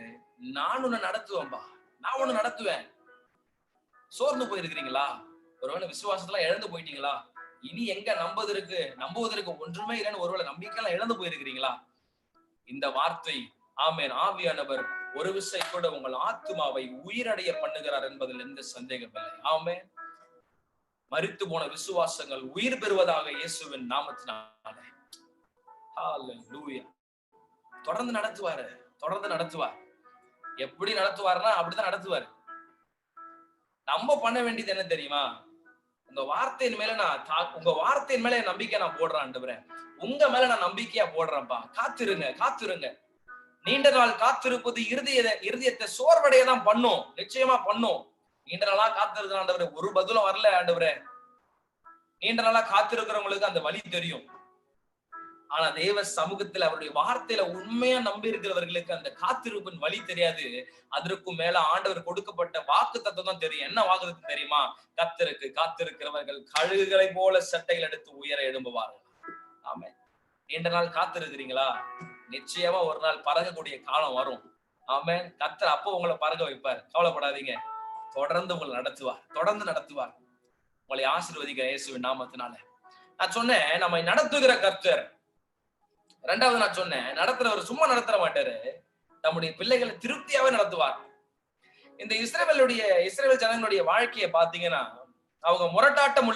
நான் உன்னை நடத்துவேன்பா, நான் உன்னை நடத்துவேன். சோர்ந்து போயிருக்கிறீங்களா? ஒருவேளை விசுவாசத்துல இழந்து போயிட்டீங்களா? இனி எங்க நம்புவதற்கு ஒன்றுமே இல்லைன்னு ஒருவேளை நம்பிக்கையெல்லாம் இழந்து போயிருக்கிறீங்களா? இந்த வார்த்தை ஆமென். ஆவியானவர் ஒரு விசை கூட உங்கள் ஆத்துமாவை உயிரடைய பண்ணுகிறார் என்பதில் எந்த சந்தேகம் இல்லை. ஆமென். மரித்து போன விசுவாசங்கள் உயிர் பெறுவதாக இயேசுவின் நாமத்தினாலே. ஹalleluya. தொடர்ந்து நடத்துவாரு, தொடர்ந்து நடத்துவார். எப்படி நடத்துவாருன்னா அப்படிதான் நடத்துவாரு. நம்ம பண்ண வேண்டியது என்ன தெரியுமா? உங்க வார்த்தையின் மேல உங்க வார்த்தையின் மேல நம்பிக்கை நான் போடுறேன் ஆண்டவரே. உங்க மேல நான் நம்பிக்கையா போடுறேன்ப்பா. காத்திருங்க, காத்திருங்க. நீண்ட நாள் காத்திருப்பது இருதயத்தை சோர்வடையதான் பண்ணும். நிச்சயமா பண்ணும். நீண்ட நாளா காத்திருக்கிற ஆண்டவரே, ஒரு பதிலும் வரல ஆண்டவரே. நீண்ட நாளா காத்திருக்கிறவங்களுக்கு அந்த வழி தெரியும். ஆனா தேவ சமூகத்துல அவருடைய வார்த்தையில உண்மையா நம்பி இருக்கிறவர்களுக்கு அந்த காத்திருப்பின் வழி தெரியாது. அதற்கும் மேல ஆண்டவர் கொடுக்கப்பட்ட வாக்கு தத்துவம் தான் தெரியும். என்ன வாக்கு தத்துவம் தெரியுமா? கர்த்தருக்கு காத்திருக்கிறவர்கள் கழுகுகளை போல சட்டைகள் எடுத்து உயர எழும்புவார்கள். ஆமே. நீண்ட நாள் காத்திருக்கிறீங்களா? நிச்சயமா ஒரு நாள் பறக்கக்கூடிய காலம் வரும். ஆமே. கர்த்தர் அப்போ உங்களை பறக்க வைப்பார். கவலைப்படாதீங்க. தொடர்ந்து உங்களை நடத்துவார், தொடர்ந்து நடத்துவார். உங்களை ஆசீர்வதிக்கிற இயேசுவின் நாமத்தினால. நான் சொன்னேன், நம்மை நடத்துகிற கர்த்தர். ரெண்டாவது நான் சொன்னேன், நடத்துறவர் சும்மா நடத்த மாட்டாரு, நம்முடைய பிள்ளைகளை திருப்தியாவே நடத்துவார். இந்த இஸ்ரவேல் ஜனங்களுடைய வாழ்க்கையை பாத்தீங்கன்னா, அவங்க முரட்டாட்டம்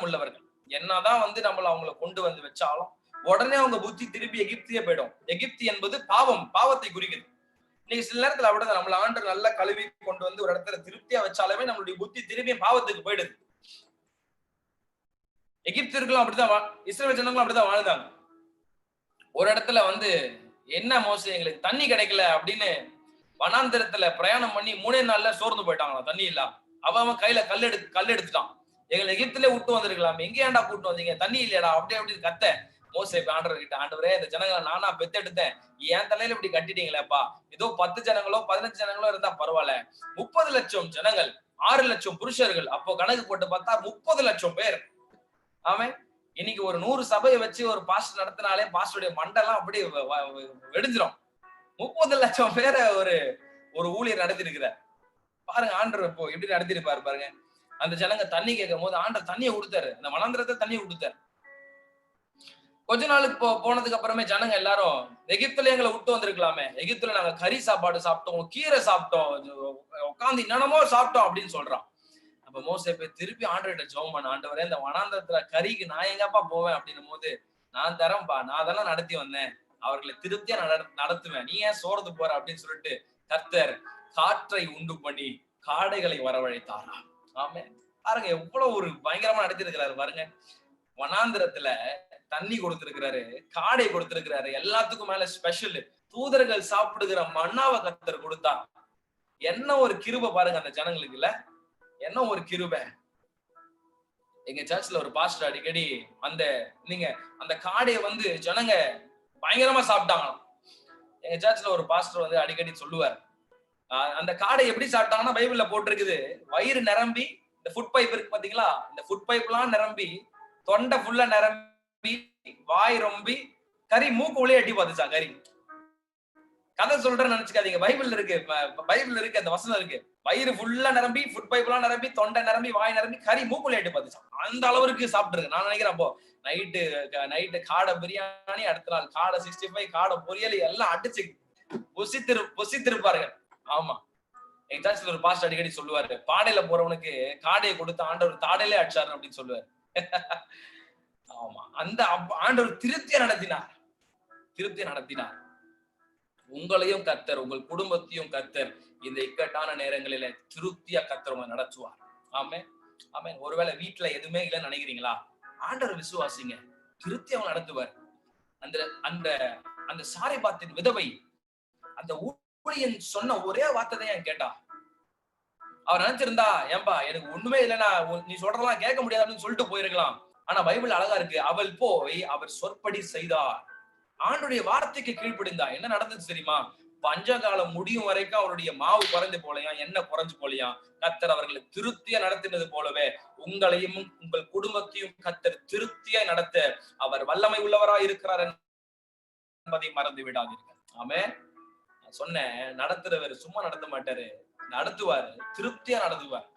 உள்ளவர்கள். என்னதான் நம்மள அவங்கள கொண்டு வந்து வச்சாலும் உடனே அவங்க புத்தி திருப்பி எகிப்தியே போயிடும். எகிப்தி என்பது பாவத்தை குறிக்குது. இன்னைக்கு சில நேரத்துல அப்படிதான் நம்மள ஆண்டு நல்லா கழுவி கொண்டு வந்து ஒரு இடத்துல திருப்தியா வச்சாலுமே நம்மளுடைய புத்தி திருப்பி பாவத்துக்கு போயிடுது. எகிப்தியர்களும் அப்படிதான், இஸ்ரவேல் ஜனங்களும் அப்படிதான் வாழ்ந்தாங்க. ஒரு இடத்துல என்ன மோசம், எங்களுக்கு தண்ணி கிடைக்கல அப்படின்னு வனாந்திரத்துல பிரயாணம் பண்ணி 3 நாள்ல சோர்ந்து போயிட்டாங்களாம். தண்ணி இல்ல. அவன் கையில கல் எடுத்துட்டான். எங்களை எகிப்திலே விட்டு வந்திருக்கலாம், எங்க ஏன்டா கூட்டு வந்தீங்க, தண்ணி இல்லையடா அப்படி கத்த. மோசே ஆண்டவர் கிட்ட, ஆண்டவரே இந்த ஜனங்களை நானா பெத்தெடுத்தேன், என் தலையில இப்படி கட்டிட்டீங்களேப்பா. ஏதோ 10 ஜனங்களோ 15 ஜனங்களோ இருந்தா பரவாயில்ல, 30 லட்சம் ஜனங்கள், 6 லட்சம் புருஷர்கள். அப்போ கணக்கு போட்டு பார்த்தா 30 லட்சம் பேர். ஆமே. இன்னைக்கு ஒரு 100 சபையை வச்சு ஒரு பாஸ்டர் நடத்தினாலே பாஸ்டருடைய மண்டெல்லாம் அப்படி வெடிஞ்சிரும். 30 லட்சம் பேரை ஒரு ஊழியர் நடத்திருக்கிற பாருங்க. ஆண்டவர் இப்போ எப்படி நடத்திருப்பாரு பாருங்க. அந்த ஜனங்க தண்ணி கேட்கும் போது ஆண்டவர் தண்ணியை கொடுத்தாரு, அந்த வனாந்திரத்தை தண்ணியை கொடுத்தாரு. கொஞ்ச நாளுக்கு போனதுக்கு அப்புறமே ஜனங்க எல்லாரும், எகிப்துல எங்களை விட்டு வந்திருக்கலாமே, எகிப்துல நாங்க கறி சாப்பாடு சாப்பிட்டோம், கீரை சாப்பிட்டோம், உட்காந்து என்னென்னமோ சாப்பிட்டோம் அப்படின்னு சொல்றான். அப்ப மோசே போய் திருப்பி ஆண்டவர்கிட்ட ஜெபம் பண்ண, ஆண்டவரே இந்த வனாந்திரத்துல கறிக்கு நான் எங்கப்பா போவேன் அப்படின்னும் போது, நான் தரேன்பா, நான் தானே நடத்தி வந்தேன், அவர்களை திருப்தியா நடத்துவேன், நீ ஏன் சோர்ந்து போற அப்படின்னு சொல்லிட்டு கர்த்தர் காற்றை உண்டு பண்ணி காடைகளை வரவழைத்தாரா. ஆமே. பாருங்க எவ்வளவு ஒரு பயங்கரமா நடத்திருக்கிறாரு பாருங்க. வனாந்திரத்துல தண்ணி கொடுத்திருக்கிறாரு, காடை கொடுத்திருக்கிறாரு, எல்லாத்துக்கும் மேல ஸ்பெஷல் தூதர்கள் சாப்பிடுகிற மன்னாவை கர்த்தர் கொடுத்தா. என்ன ஒரு கிருபை பாருங்க அந்த ஜனங்களுக்கு. இல்ல என்ன ஒரு கிருபை. எங்க சர்ச்ல ஒரு பாஸ்டர் அடிக்கடி அந்த காடையை ஜனங்க பயங்கரமா சாப்பிட்டாங்களாம். எங்க சர்ச்ல ஒரு பாஸ்டர் அடிக்கடி சொல்லுவார், அந்த காடை எப்படி சாப்பிட்டாங்கன்னா பைபிள்ல போட்டிருக்குது, வயிறு நிரம்பி, இந்த ஃபுட் பைப் இருக்கு பாத்தீங்களா, இந்த ஃபுட் பைப் எல்லாம் நிரம்பி, தொண்டை ஃபுல்லா நிரம்பி, வாய் ரொம்பி, கறி மூக்கு உள்ளே எட்டி பார்த்துச்சான். கறி கதை சொல்றேன்னு நினைச்சுக்காதீங்க, பைபிள் இருக்கு அந்த வசனம் இருக்கு. வயிறு ஃபுல்லா நிரம்பி, ஃபுட் பைப் எல்லாம் நிரம்பி, தொண்டை நிரம்பி, வாய் நிரம்பி, கறி மூக்குள்ள எட்டி பார்த்துச்சான். அந்த அளவுக்கு சாப்பிட்டு இருக்கு. நான் நினைக்கிறேன் அப்போ நைட்டு காடை பிரியாணி, அடுத்த நாள் காடை 65, காடை பொரியல் எல்லாம் அடிச்சு பொசித்திருப்பாருங்க. ஆமா. எங்க சர்ச்ல ஒரு பாஸ்டர் அடிக்கடி சொல்லுவாரு, பாடையில போறவனுக்கு காடையை கொடுத்த ஆண்டவர் தாடையிலே அடிச்சாரு அப்படின்னு சொல்லுவாரு. ஆமா. அந்த ஆண்டவர் திருப்தியா நடத்தினார். உங்களையும் கர்த்தர், உங்கள் குடும்பத்தையும் கர்த்தர் இந்த இக்கட்டான நேரங்களில திருப்தியா கர்த்தர் உங்களை நடத்துவார். ஆமென், ஆமென். ஒருவேளை வீட்டுல எதுவுமே இல்லைன்னு நினைக்கிறீங்களா, ஆண்டவர் விசுவாசிங்க, திருப்தியா அவங்க நடத்துவார். அந்த சாரிபாத்தின் விதவை அந்த ஊழியன் சொன்ன ஒரே வார்த்தை தான் கேட்டா. அவர் நினைச்சிருந்தா, ஏன்பா எனக்கு ஒண்ணுமே இல்லைன்னா நீ சொல்றதெல்லாம் கேட்க முடியாது அப்படின்னு சொல்லிட்டு போயிருக்கலாம். ஆனா பைபிள் அழகா இருக்கு, அவள் போய் அவர் சொற்படி செய்தார், ஆண்டுடைய வார்த்தைக்கு கீழ்ப்படிந்தா. என்ன நடந்துச்சு தெரியுமா? பஞ்சகாலம் முடியும் வரைக்கும் அவருடைய மாவு குறைஞ்சு போலையா, எண்ணெய் குறைஞ்சு போலையா. கர்த்தர் அவர்களை திருப்தியா நடத்தினது போலவே உங்களையும் உங்கள் குடும்பத்தையும் கர்த்தர் திருப்தியா நடத்த அவர் வல்லமை உள்ளவராய் இருக்கிறார் என்பதை மறந்து விடாதீர்கள். ஆமென். நான் சொன்னேன், நடத்துறவர் சும்மா நடத்த மாட்டாரு, நடத்துவாரு, திருப்தியா நடத்துவார்.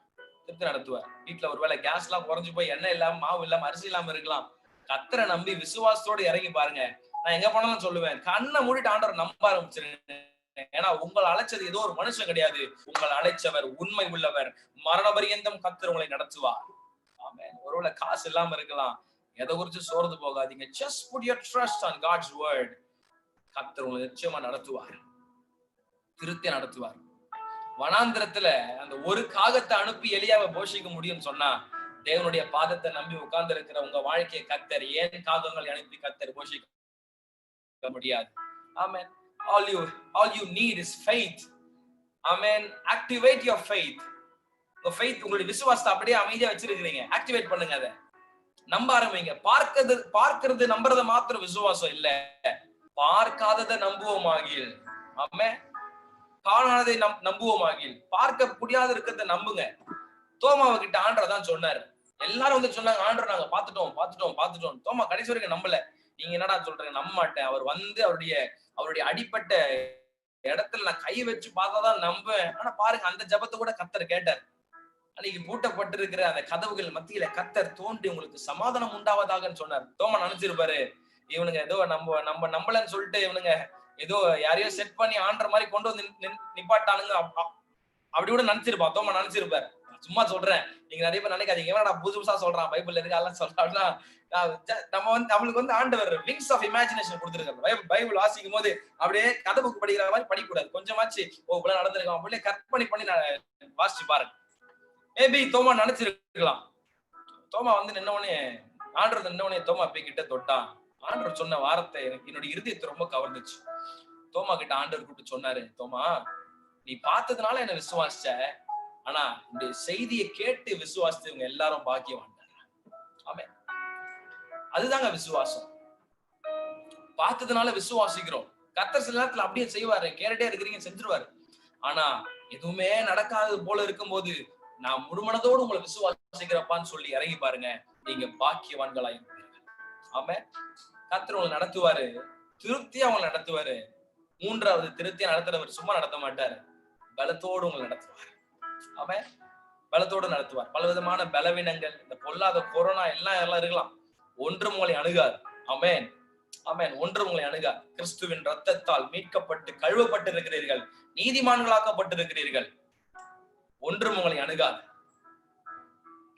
வீட்டுல ஒருவேளை கேஸ் எல்லாம் குறைஞ்சு போய் எண்ணெய் இல்லாம, மாவு இல்லாம, அரிசி இல்லாம இருக்கலாம். கர்த்தரை நம்பி விசுவாசத்தோடு இறங்கி பாருங்க, நான் எங்க போனாலும் சொல்லுவேன், கண்ணை மூடிட்டு ஆண்டவர் நம்ப ஆரம்பிச்சிருங்க. ஏன்னா உங்களை அழைச்சது ஏதோ ஒரு மனுஷன் கிடையாது, உங்களை அழைச்சவர் உண்மை உள்ளவர். மரண பரியந்தம் கர்த்தர் உங்களை நடத்துவார். ஆமென். ஒருவேளை காசு இல்லாம இருக்கலாம், எதை குறிச்சு சோர்ந்து போகாதீங்க. just put your trust on God's word. கர்த்தர் உங்களை நிச்சயமா நடத்துவார், திருத்தி நடத்துவார். வனாந்திரத்துல அந்த ஒரு காகத்தை அனுப்பி எலியாவை போஷிக்க முடியும்னு சொன்னா, தேவனுடைய பாதத்தை நம்பி உட்கார்ந்து இருக்கிற உங்க வாழ்க்கையை கர்த்தர் ஏன் காகங்களை அனுப்பி கர்த்தர் போஷிக்க முடியாது? ஆமென். all you need is faith. Amen. activate your faith. உங்க faith, உங்களுடைய விசுவாசத்தை அப்படியே அமைதியா வச்சிருக்கீங்க, ஆக்டிவேட் பண்ணுங்க. அதை நம்ப ஆரம்பிங்க. பார்க்கிறது நம்புறத மாத்திரம் விசுவாசம் இல்ல, பார்க்காததை நம்புவோமாகில். ஆமென். காணாததை நம்புவோமாகில். பார்க்க முடியாத இருக்கிறத நம்புங்க. தோமாவை கிட்ட ஆண்டவர் தான் சொன்னாரு. எல்லாரும் வந்து சொன்னாங்க, ஆண்டவர் நாங்க பாத்துட்டோம். தோமா கடைசி வரைக்கும் நம்பல. நீங்க என்னடா சொல்றீங்க? நம்ப மாட்டேன். அவர் வந்து அவருடைய அடிப்பட்ட இடத்துல நான் கை வச்சு பார்த்தாதான் நம்புவேன். ஆனா பாருங்க, அந்த ஜபத்தை கூட கர்த்தர் கேட்டார். அன்னைக்கு பூட்டப்பட்டிருக்கிற அந்த கதவுகள் மத்தியில கர்த்தர் தோன்றி உங்களுக்கு சமாதானம் உண்டாவதாகன்னு சொன்னார். தோமா நினைச்சிருப்பாரு, இவனுங்க ஏதோ நம்ம நம்பலன்னு சொல்லிட்டு இவனுங்க ஏதோ யாரையோ செட் பண்ணி ஆண்ட மாதிரி கொண்டு வந்து நிப்பாட்டானுங்க, அப்படி கூட நினைச்சிருப்பா. தோமா நினைச்சிருப்பாரு. சும்மா சொல்றேன், நீங்க நிறைய பேர் நினைக்காதீங்க, நான் புதுசா சொல்றான், பைபிள் இருக்கு அதெல்லாம் சொல்றான்னா, நம்ம வந்து நம்மளுக்கு வந்து ஆண்டவர் விங்ஸ் ஆஃப் இமேஜினேஷன் கொடுத்துருக்காரு. பைபிள் வாசிக்கும் போது அப்படியே கதை புக் படிக்கிற மாதிரி படிக்கூடாது. கொஞ்சமாச்சு இப்படி நடந்திருக்கோம் அப்படியே கற்பனை பண்ணி நான் வாசிச்சு பாருங்க. மேபி தோமா நினைச்சிருக்கலாம். தோமா வந்து நின்னவனே, ஆண்டவர் நின்னவனே தோமா போய் கிட்ட தொட்டான். ஆண்டவர் சொன்ன வார்த்தை எனக்கு என்னுடைய இருதயத்தை ரொம்ப கவர்ந்துச்சு. தோமா கிட்ட ஆண்டவர் கூப்பிட்டு சொன்னாரு, தோமா நீ பார்த்ததுனால என்ன விசுவாசிச்ச, ஆனா இந்த செய்தியை கேட்டு விசுவாசித்தவங்க எல்லாரும் பாக்கியவான்கள். ஆமென். அதுதாங்க விசுவாசம். பார்த்ததுனால விசுவாசிக்கிறோம். கர்த்தர் சில நேரத்துல அப்படியே செய்வாரு, கேரட்டே இருக்கிறீங்க செஞ்சிருவாரு. ஆனா எதுவுமே நடக்காதது போல இருக்கும்போது நான் முழுமனதோடு உங்களை விசுவாசிக்கிறப்பான்னு சொல்லி இறங்கி பாருங்க, நீங்க பாக்கியவான்களா இருப்பீங்க. ஆமென். கர்த்தர் உங்களை நடத்துவாரு, திருப்தியா உங்களை நடத்துவாரு. மூன்றாவது, திருப்தியா நடத்துறவர் சும்மா நடத்த மாட்டாரு, பலத்தோடு உங்களை நடத்துவார். ஆமென். பலத்தோடு நடத்துவார். பல விதமான பலவீனங்கள், இந்த பொல்லாத கொரோனா எல்லாம் இருக்கலாம், ஒன்று உங்களை அணுகாது. ஆமென். ஆமென். ஒன்று உங்களை அணுகாது. கிறிஸ்துவின் ரத்தத்தால் மீட்கப்பட்டு கழுவப்பட்டு இருக்கிறீர்கள், நீதிமான்களாக்கப்பட்டிருக்கிறீர்கள். ஒன்றும் உங்களை அணுகாது.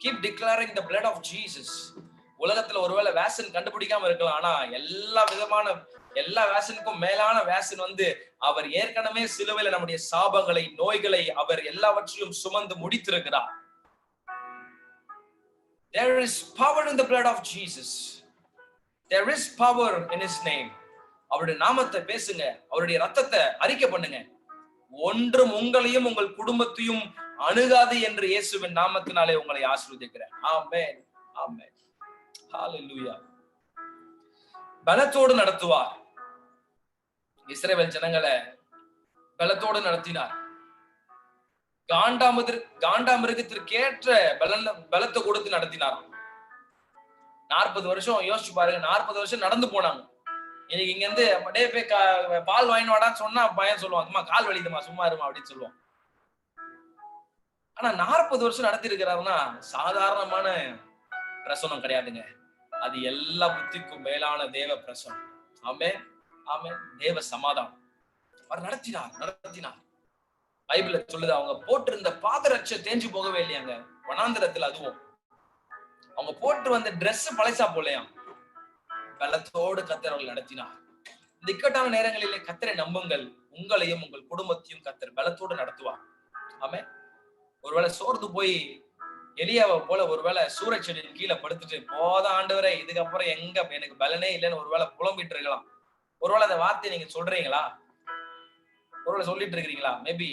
Keep declaring the blood of Jesus. உலகத்துல ஒருவேளை வேக்சின் கண்டுபிடிக்காம இருக்கலாம், ஆனா எல்லா வேக்சினுக்கும் மேலான வேக்சின் வந்து அவர் ஏற்கனவே சிலுவையில நம்முடைய சாபங்களை, நோய்களை அவர் எல்லாவற்றையும் சுமந்து முடித்திருக்கிறார். There is power in the blood of Jesus. There is power in his name. அவருடைய நாமத்தை பேசுங்க, அவருடைய ரத்தத்தை அறிக்கை பண்ணுங்க. ஒன்றும் உங்களையும் உங்கள் குடும்பத்தையும் அணுகாது என்று இயேசுவின் நாமத்தினாலே உங்களை ஆசீர்வதிக்கிறேன். ஆமென். ஆமென். ஹalleluya. பலத்தோடு நடத்துவார். இஸ்ரவேல் ஜனங்களை பலத்தோடு நடத்தினார். காண்டாமிருகத்திற்கேற்ற பலத்தை கொடுத்து நடத்தினார். 40 வருஷம் யோசிச்சு பாருங்க, 40 வருஷம் நடந்து போனாங்க. இன்னைக்கு இங்க இருந்து அப்படியே போய் பால் வாங்கிட்டு வாடான்னு சொன்னா பையன் சொல்லுவான், அம்மா கால் வலிக்குதுமா சும்மா இருமா அப்படின்னு சொல்லுவான். ஆனா 40 வருஷம் நடத்தி இருக்கிறாருன்னா சாதாரணமான பிரசனம் கிடையாதுங்க. அது எல்லா புத்திக்கும் மேலான தேவ பிரசனம். ஆமென். ஆமென். தேவ சமாதானம். அவர் நடத்தினார். பைபிள்ல சொல்லுது, அவங்க போட்டிருந்த பாதரட்சை தேஞ்சு போகவே இல்லையாங்க வனாந்திரத்துல. அதுவும் அவங்க போட்டு வந்த டிரெஸ் பழைசா போலையாம். பலத்தோடு கர்த்தர் அவர்கள் நடத்தினார். இந்த இக்கட்டான நேரங்களிலே கர்த்தரை நம்புங்கள், உங்களையும் உங்கள் குடும்பத்தையும் கர்த்தர் பலத்தோடு நடத்துவார். ஆமென். ஒருவேளை சோர்ந்து போய் எலியாவை போல ஒருவேளை சூறைச்செடியின் கீழே படுத்துட்டு போத ஆண்டவரே இதுக்கப்புறம் எங்க எனக்கு பலனே இல்லைன்னு ஒருவேளை புலம்பிட்டு இருக்கலாம். ஒருவேளை அந்த வார்த்தையை நீங்க சொல்றீங்களா? ஒருவேளை சொல்லிட்டு இருக்கிறீங்களா? மேபி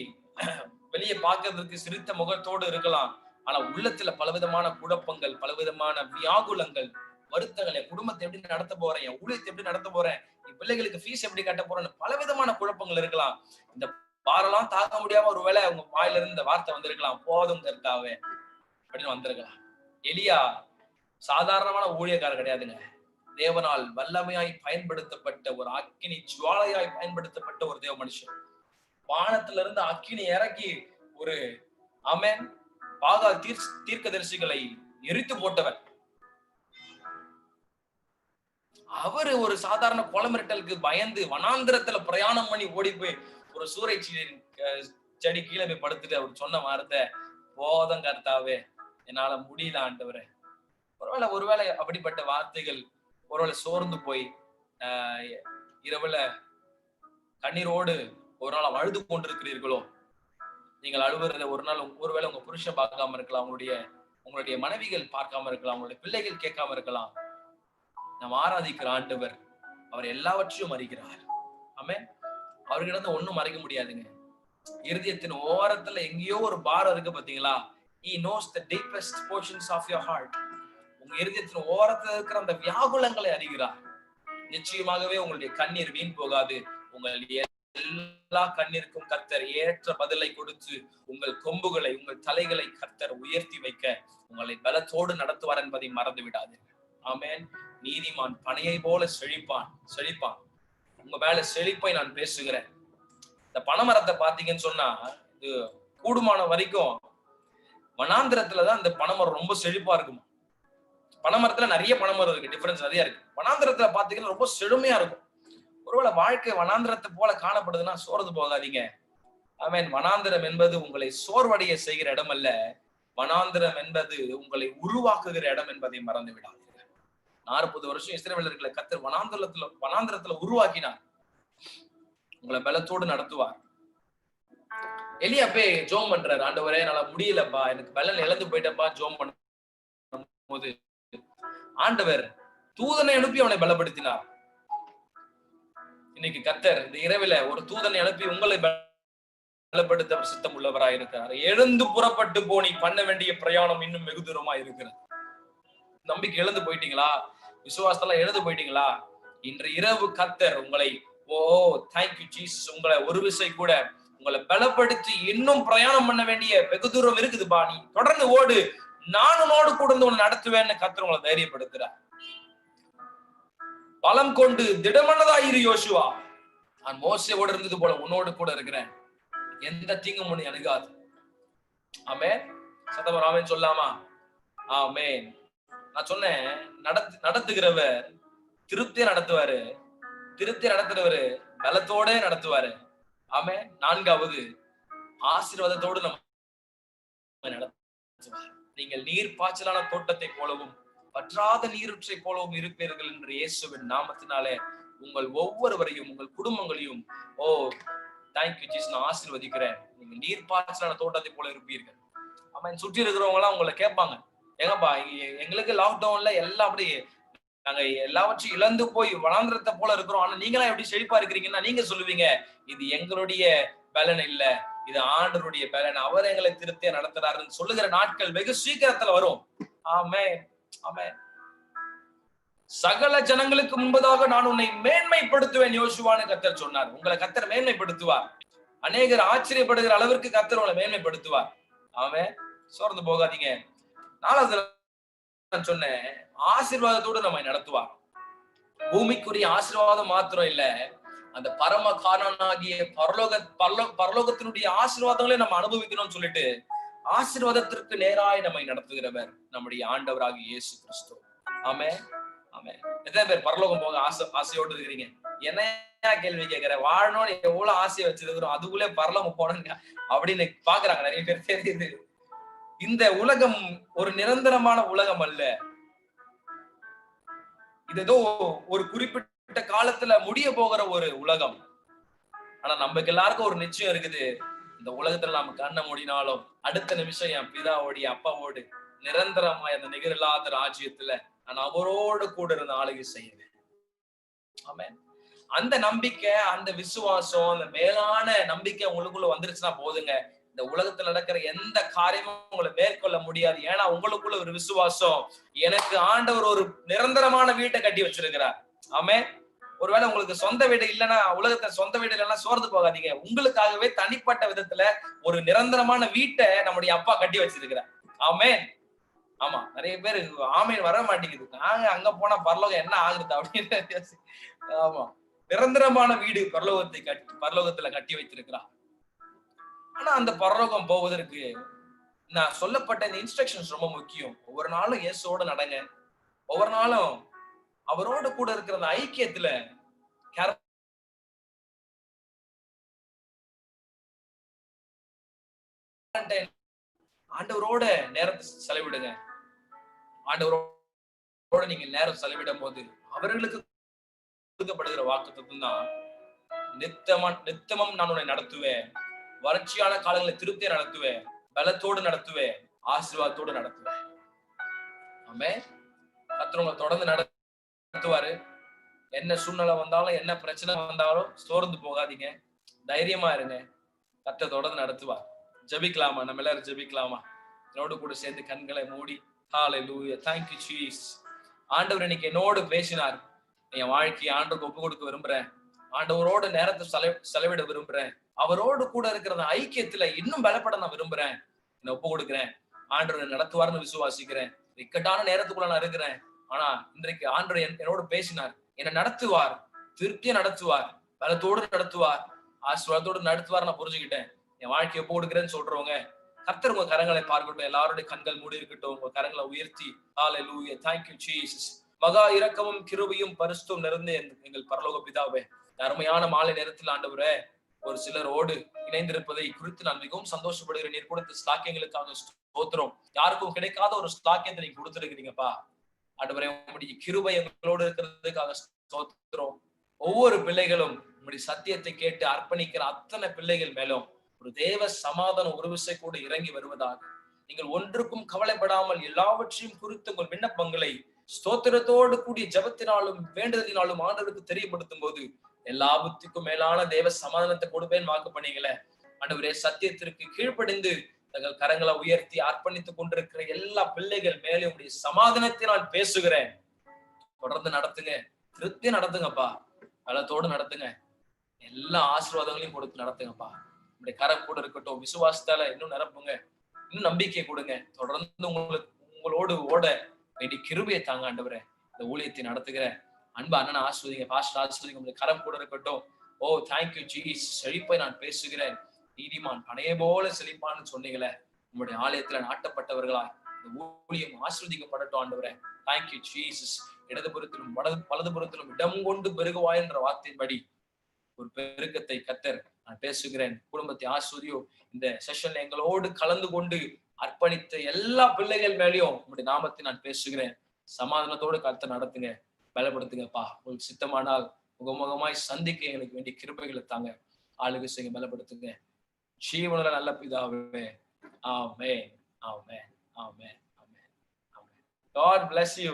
வெளியே பார்க்கறதுக்கு சிரித்த முகத்தோடு இருக்கலாம், ஆனா உள்ளத்துல பலவிதமான குழப்பங்கள், பலவிதமான வியாகுலங்கள், வருத்தங்கள். என் குடும்பத்தை எப்படி நடத்த போறேன், என் ஊழியத்தை எப்படி நடத்த போறேன், என் பிள்ளைகளுக்கு ஃபீஸ் எப்படி கட்ட போறேன்னு பலவிதமான குழப்பங்கள் இருக்கலாம். இந்த பாரெல்லாம் தாக்க முடியாம ஒருவேளை உங்க வாயில இருந்து இந்த வார்த்தை வந்திருக்கலாம், போதும் கர்த்தாவே அப்படின்னு வந்திருக்கலாம். எலியா சாதாரணமான ஊழியக்காரர் கிடையாதுங்க. தேவனால் வல்லமையாய் பயன்படுத்தப்பட்ட ஒரு அக்கினி ஜுவாலையாய் பயன்படுத்தப்பட்ட ஒரு தேவ மனுஷன். வானத்துல இருந்து அக்கினி இறக்கி ஒரு ஆமென் பாகால் தீர்க்கதரிசிகளை எரித்து போட்டவர். அவரு ஒரு சாதாரண கொலமிரட்டலுக்கு பயந்து வனாந்திரத்துல பிரயாணம் பண்ணி ஓடி போய் ஒரு சூறை செடி கீழே போய் படுத்துட்டு அவர் சொன்ன வார்த்தை, போதம் கர்த்தாவே, என்னால முடியல ஆண்டவரே. ஒருவேளை அப்படிப்பட்ட வார்த்தைகள் ஒருவேளை சோர்ந்து போய் இரவுல கண்ணீரோடு ஒரு நாள் அழுது கொண்டிருக்கிறீர்களோ, நீங்கள் அழுவுறத ஒருவேளை உங்க புருஷன் பார்க்காம இருக்கலாம், உங்களுடைய மனைவிகள் பார்க்காம இருக்கலாம், உங்களுடைய பிள்ளைகள் கேட்காம இருக்கலாம். நாம் ஆராதிக்கிற ஆண்டவர் அவர் எல்லாவற்றையும் அறிகிறார். ஆமென். அவர்கிட்ட ஒண்ணும் மறைக்க முடியாதுங்க. இருதயத்தின் ஓரத்துல எங்கேயோ ஒரு பாரம் இருக்கு பாத்தீங்களா? He knows the deepest portions of your heart. உங்க இருதயத்தின் ஓரத்துல இருக்கிற அந்த வியாகுலங்களை அறிகிறார். நிச்சயமாகவே உங்களுடைய கண்ணீர் வீண் போகாது. உங்கள் எல்லா கண்ணீருக்கும் கர்த்தர் ஏற்ற பதிலை கொடுத்து உங்கள் கொம்புகளை, உங்கள் தலைகளை கர்த்தர் உயர்த்தி வைக்க உங்களை பலத்தோடு நடத்துவார் என்பதை மறந்து விடாதீர்கள். ஆமென். நீதிமான் பனையை போல செழிப்பான். உங்க மேல செழிப்பை நான் பேசுகிறேன். இந்த பனைமரத்தை பாத்தீங்கன்னு சொன்னா, இது கூடுமான வரைக்கும் வனாந்திரத்துலதான் இந்த பனைமரம் ரொம்ப செழிப்பா இருக்கும். பனைமரத்துல நிறைய பனைமரம் இருக்கு, டிஃபரன்ஸ் நிறைய இருக்கு. வனாந்திரத்துல பாத்தீங்கன்னா ரொம்ப செழுமையா இருக்கும். ஒருவேளை வாழ்க்கை வனாந்திரத்தை போல காணப்படுதுன்னா சோர்ந்து போகாதீங்க. ஆமென். வனாந்திரம் என்பது உங்களை சோர்வடைய செய்கிற இடம் அல்ல. வனாந்திரம் என்பது உங்களை உருவாக்குகிற இடம் என்பதை மறந்து விடாதீர்கள். 40 வருஷம் இஸ்ரவேலர்களை கர்த்தர் வனாந்திரத்துல உருவாக்கினார். உங்களை பலத்தோடு நடத்துவார். எலியா போய் ஜோம் பண்றாரு, ஆண்டவரே என்னால முடியலப்பா, எனக்கு பலன் இழந்து போயிட்டப்பா. ஜோம் பண்ணும் போது ஆண்டவர் தூதனை அனுப்பி அவனை பலப்படுத்தினார். இன்னைக்கு கர்த்தர் இந்த இரவில ஒரு தூதனை அனுப்பி உங்களை பலப்படுத்த சித்தம் உள்ளவராய் இருக்கிறார். எழுந்து புறப்பட்டு போனி பண்ண வேண்டிய பிரயாணம் இன்னும் வெகு தூரமா இருக்கிறது. நம்பிக்கை எழுந்து போயிட்டீங்களா? விசுவாசத்தெல்லாம் எழுந்து போயிட்டீங்களா? இன்று இரவு கர்த்தர் உங்களை தேங்க்யூ ஜீசஸ், உங்களை ஒரு விசை கூட உங்களை பலப்படுத்தி இன்னும் பிரயாணம் பண்ண வேண்டிய வெகு தூரம் இருக்குதுப்பா, நீ தொடர்ந்து ஓடு, நான் உன்னோடு கூட உன்னை நடத்துவேன்னு கர்த்தர் உங்களை தைரியப்படுத்துறார். பலம் கொண்டு திடமனதா இரு யோசுவா, நான் மோசேயோடு இருந்தது போல உன்னோடு கூட இருக்கிறேன், எந்த தீங்கும் உன்னை அணுகாது. ஆமென். சத்தமா ஆமென் சொல்லாமா? ஆமென். நான் சொன்னேன், நடத்துகிறவர் திருப்தியா நடத்துவாரு, திருப்தி நடத்துறவரு பலத்தோட நடத்துவாரு. ஆமென். 4வது ஆசீர்வாதத்தோடு நம்ம நடத்துவார். நீங்கள் நீர் பாய்ச்சலான தோட்டத்தை போலவும் பற்றாத நீருற்றை போலவும் இருப்பீர்கள் என்று இயேசுவின் நாமத்தினாலே உங்கள் ஒவ்வொருவரையும் உங்கள் குடும்பங்களையும் தேங்க்யூ ஜீசஸ் நான் ஆசீர்வதிக்கிறேன். நீங்க நீர் பாய்ச்சலான தோட்டத்தை போல இருப்பீர்கள். ஆமென். சுற்றி இருக்கிறவங்க எல்லாம் உங்களை கேட்பாங்க, ஏங்கப்பா எங்களுக்கு லாக்டவுன்ல எல்லாம் அப்படி நாங்க எல்லாவற்றையும் இழந்து போய் வனாந்திரத்தை போல இருக்கிறோம், ஆனா நீங்களாம் எப்படி செழிப்பா இருக்கிறீங்கன்னா நீங்க சொல்லுவீங்க, இது எங்களுடைய பலன் இல்ல, இது ஆண்டவருடைய பலன், அவர் எங்களை திருப்தியா நடத்துறாருன்னு சொல்லுகிற நாட்கள் வெகு சீக்கிரத்துல வரும். ஆமென். ஆமென். சகல ஜனங்களுக்கு முன்பதாக நான் உன்னை மேன்மைப்படுத்துவேன் யோசுவான்னு கர்த்தர் சொன்னார். உங்களை கர்த்தர் மேன்மைப்படுத்துவார். அநேகர் ஆச்சரியப்படுகிற அளவிற்கு கர்த்தர் உங்களை மேன்மைப்படுத்துவார். ஆமென். சோர்ந்து போகாதீங்க. 4வது நான் சொன்னேன், ஆசீர்வாதத்தோடு நம்மை நடத்துவார். பூமிக்குரிய ஆசீர்வாதம் மாத்திரம் இல்ல, அந்த பரம காரணாகிய பரலோகத்தினுடைய ஆசீர்வாதங்களே நம்ம அனுபவிக்கணும்னு சொல்லிட்டு ஆசீர்வாதத்திற்கு நேராய் நம்மை நடத்துகிறவர் நம்முடைய ஆண்டவராகிய இயேசு கிறிஸ்து. ஆமென். ஆமென். எத்தனை பேர் பரலோகம் போக ஆசையோடு இருக்கிறீங்க? என்ன கேள்வி கேட்கிற, வாழணும்னு எவ்வளவு ஆசையை வச்சிருக்கிறோம், அதுக்குள்ளே பரலோகம் போனங்க அப்படின்னு பாக்குறாங்க நிறைய பேர். தெரியுது, இந்த உலகம் ஒரு நிரந்தரமான உலகம் அல்ல. இது ஏதோ ஒரு குறிப்பிட்ட காலத்துல முடிய போகிற ஒரு உலகம். ஆனா நமக்கு எல்லாருக்கும் ஒரு நிச்சயம் இருக்குது, இந்த உலகத்துல நாம கண்ண மூடினாலும் அடுத்த நிமிஷம் என் பிதாவோடைய அப்பாவோடு நிரந்தரமாய் அந்த நிகரில்லாத ராஜ்யத்துல நான் அவரோடு கூட இருந்த ஆளுகை செய்வேன். ஆமென். அந்த நம்பிக்கை, அந்த விசுவாசம், அந்த மேலான நம்பிக்கை உங்களுக்குள்ள வந்துருச்சுன்னா போதுங்க, இந்த உலகத்துல நடக்கிற எந்த காரியமும் உங்களை மேற்கொள்ள முடியாது. ஏன்னா உங்களுக்குள்ள ஒரு விசுவாசம், எனக்கு ஆண்டவர் ஒரு நிரந்தரமான வீட்டை கட்டி வச்சிருக்கிறார். ஆமென். ஒருவேளை உங்களுக்கு சொந்த வீடு இல்லைன்னா, உலகத்துல சொந்த வீடு இல்லைன்னா சோர்ந்து போகாதீங்க. உங்களுக்காகவே தனிப்பட்ட விதத்துல ஒரு நிரந்தரமான வீட்டை நம்முடைய அப்பா கட்டி வச்சிருக்கிறார். ஆமென். ஆமா, நிறைய பேரு ஆமேன் வர மாட்டேங்குது, நாங்க அங்க போனா பரலோகம் என்ன ஆகுது அப்படின்னு. ஆமா, நிரந்தரமான வீடு பரலோகத்துல கட்டி வைத்திருக்கிறார். ஆனா அந்த பரலோகம் போவதற்கு நான் சொல்லப்பட்ட இந்த இன்ஸ்ட்ரக்ஷன்ஸ் ரொம்ப முக்கியம். ஒவ்வொரு நாளும் இயேசுவோட நடங்க, ஒவ்வொரு நாளும் அவரோடு கூட இருக்கிற அந்த ஐக்கியத்துல ஆண்டவரோட நேரத்தை செலவிடுங்க. ஆண்டவரோட நீங்க நேரம் செலவிடும் போது அவர்களுக்கு கொடுக்கப்படுகிற வாக்குத்தத்தம் தான், நித்தமும் நான் உன்னை நடத்துவேன், வறட்சியான காலங்களை திருப்தியா நடத்துவேன், பலத்தோடு நடத்துவேன், ஆசீர்வாதத்தோடு நடத்துவேன். ஆமென். கர்த்தர் உங்களை தொடர்ந்து நடத்துவாரு. என்ன சூழ்நிலை வந்தாலும், என்ன பிரச்சனை வந்தாலும் சோர்ந்து போகாதீங்க, தைரியமா இருங்க. கர்த்தர் தொடர்ந்து நடத்துவார். ஜெபிக்கலாமா? நம்ம எல்லாரும் ஜெபிக்கலாமா? என்னோடு கூட சேர்ந்து கண்களை மூடி. ஹல்லேலூயா. Thank you Jesus. ஆண்டவர் இன்னைக்கு என்னோடு பேசினார். என் வாழ்க்கையை ஆண்டவருக்கு ஒப்பு கொடுக்க விரும்புறேன், ஆண்டவரோட நேரத்தை செலவிட விரும்புறேன், அவரோடு கூட இருக்கிற ஐக்கியத்துல இன்னும் பலப்பட நான் விரும்புறேன், என்னை ஒப்பு கொடுக்குறேன், ஆண்டவர் நடத்துவார்னு விசுவாசிக்கிறேன். இக்கட்டான நேரத்துக்குள்ள நான் இருக்கிறேன், ஆனா இன்றைக்கு ஆண்டவர் என்னோடு பேசினார். என்னை நடத்துவார், திருப்தியா நடத்துவார், பலத்தோடு நடத்துவார், ஆசீர்வாதத்தோடு நடத்துவார். நான் புரிஞ்சுக்கிட்டேன். என் வாழ்க்கையை ஒப்பு கொடுக்குறேன்னு சொல்றவங்க கர்த்தர் உங்க கரங்களை பார்க்கட்டும். எல்லாருடைய கண்கள் மூடி இருக்கட்டும். உங்க கரங்களை உயர்த்தி ஹல்லேலூயா. Thank you Jesus. மகா இரக்கமும் கிருபையும் பரிசுத்தமும் நிறைந்த எங்கள் பரலோக பிதாவே, அருமையான மாலை நேரத்தில் ஆண்டவரே ஒரு சிலரோடு இணைந்திருப்பதை குறித்து நான் மிகவும் சந்தோஷப்படுகிறேன். நீர் கொடுத்த ஸ்லாக்கியங்களுக்காக ஸ்தோத்திரம். யாருக்கும் கிடைக்காத ஒரு ஸ்லாக்கியத்தை நீங்க கொடுத்துருக்கிறீங்கப்பா. ஆண்டவரே உங்களுடைய கிருபை எங்களோடு இருக்கிறதுக்காக ஸ்தோத்திரம். ஒவ்வொரு பிள்ளைகளும் உங்களுடைய சத்தியத்தை கேட்டு அர்ப்பணிக்கிற அத்தனை பிள்ளைகள் மேலும் ஒரு தேவ சமாதானம் ஒரு விசை கூட இறங்கி வருவதாக, நீங்கள் ஒன்றுக்கும் கவலைப்படாமல் எல்லாவற்றையும் குறித்து உங்கள் விண்ணப்பங்களை ஸ்தோத்திரத்தோடு கூடிய ஜபத்தினாலும் வேண்டுதலினாலும் ஆண்டவருக்கு தெரியப்படுத்தும் போது எல்லா புத்திக்கும் மேலான தேவ சமாதானத்தை கொடுப்பேன் வாக்கு பண்ணீங்களே. ஆண்டவரே சத்தியத்திற்கு கீழ்ப்படிந்து தங்கள் கரங்களை உயர்த்தி அர்ப்பணித்துக் கொண்டிருக்கிற எல்லா பிள்ளைகள் மேலே உடைய சமாதானத்தை நான் பேசுகிறேன். தொடர்ந்து நடத்துங்க, திருப்தி நடத்துங்கப்பா, பலத்தோடு நடத்துங்க, எல்லா ஆசீர்வாதங்களையும் கொடுத்து நடத்துங்கப்பா. உங்களுடைய கரம் கூட இருக்கட்டும். விசுவாசத்தால இன்னும் நிரப்புங்க, இன்னும் நம்பிக்கை கொடுங்க. தொடர்ந்து உங்களோடு ஓட வேண்டிய கிருபையை தாங்க ஆண்டவரே. இந்த ஊழியத்தை நடத்துகிற அன்பு அண்ணனை ஆஸ்வதிங்க, பாஸ்டர் ஆஸ்வதிங்க. உங்களுடைய கரம் கூட இருக்கட்டும். ஓ தேங்க்யூ ஜீசஸ். செழிப்பை நான் பேசுகிறேன். நீதிமான் பனைய போல செழிப்பான்னு சொன்னீங்களே, உங்களுடைய ஆலயத்துல நாட்டப்பட்டவர்களாய் இந்த ஊழியம் ஆஸ்வதிக்கப்படட்டும் ஆண்டவரே. Thank you Jesus. இடதுபுறத்திலும் வலதுபுறத்திலும் இடம் கொண்டு பெருகுவாய் என்ற வார்த்தையின்படி ஒரு பெருக்கத்தை கர்த்தர் நான் பேசுகிறேன். குடும்பத்தை ஆஸ்வதியோ. இந்த செஷன்ல எங்களோடு கலந்து கொண்டு அர்ப்பணித்த எல்லா பிள்ளைகள் மேலேயும் உங்களுடைய நாமத்தை நான் பேசுகிறேன். சமாதானத்தோடு கர்த்தர் நடத்துங்க, பலப்படுத்துங்கப்பா. உங்களுக்கு சித்தமானால் முகமுகமாய் சந்திக்க எங்களுக்கு வேண்டிய கிருபைகளை தாங்க. ஆளுகை செய்ய பலப்படுத்துங்க. ஜீவனுள்ள நல்ல பிதாவே. ஆமென், ஆமென், ஆமென், ஆமென், ஆமென். God bless you.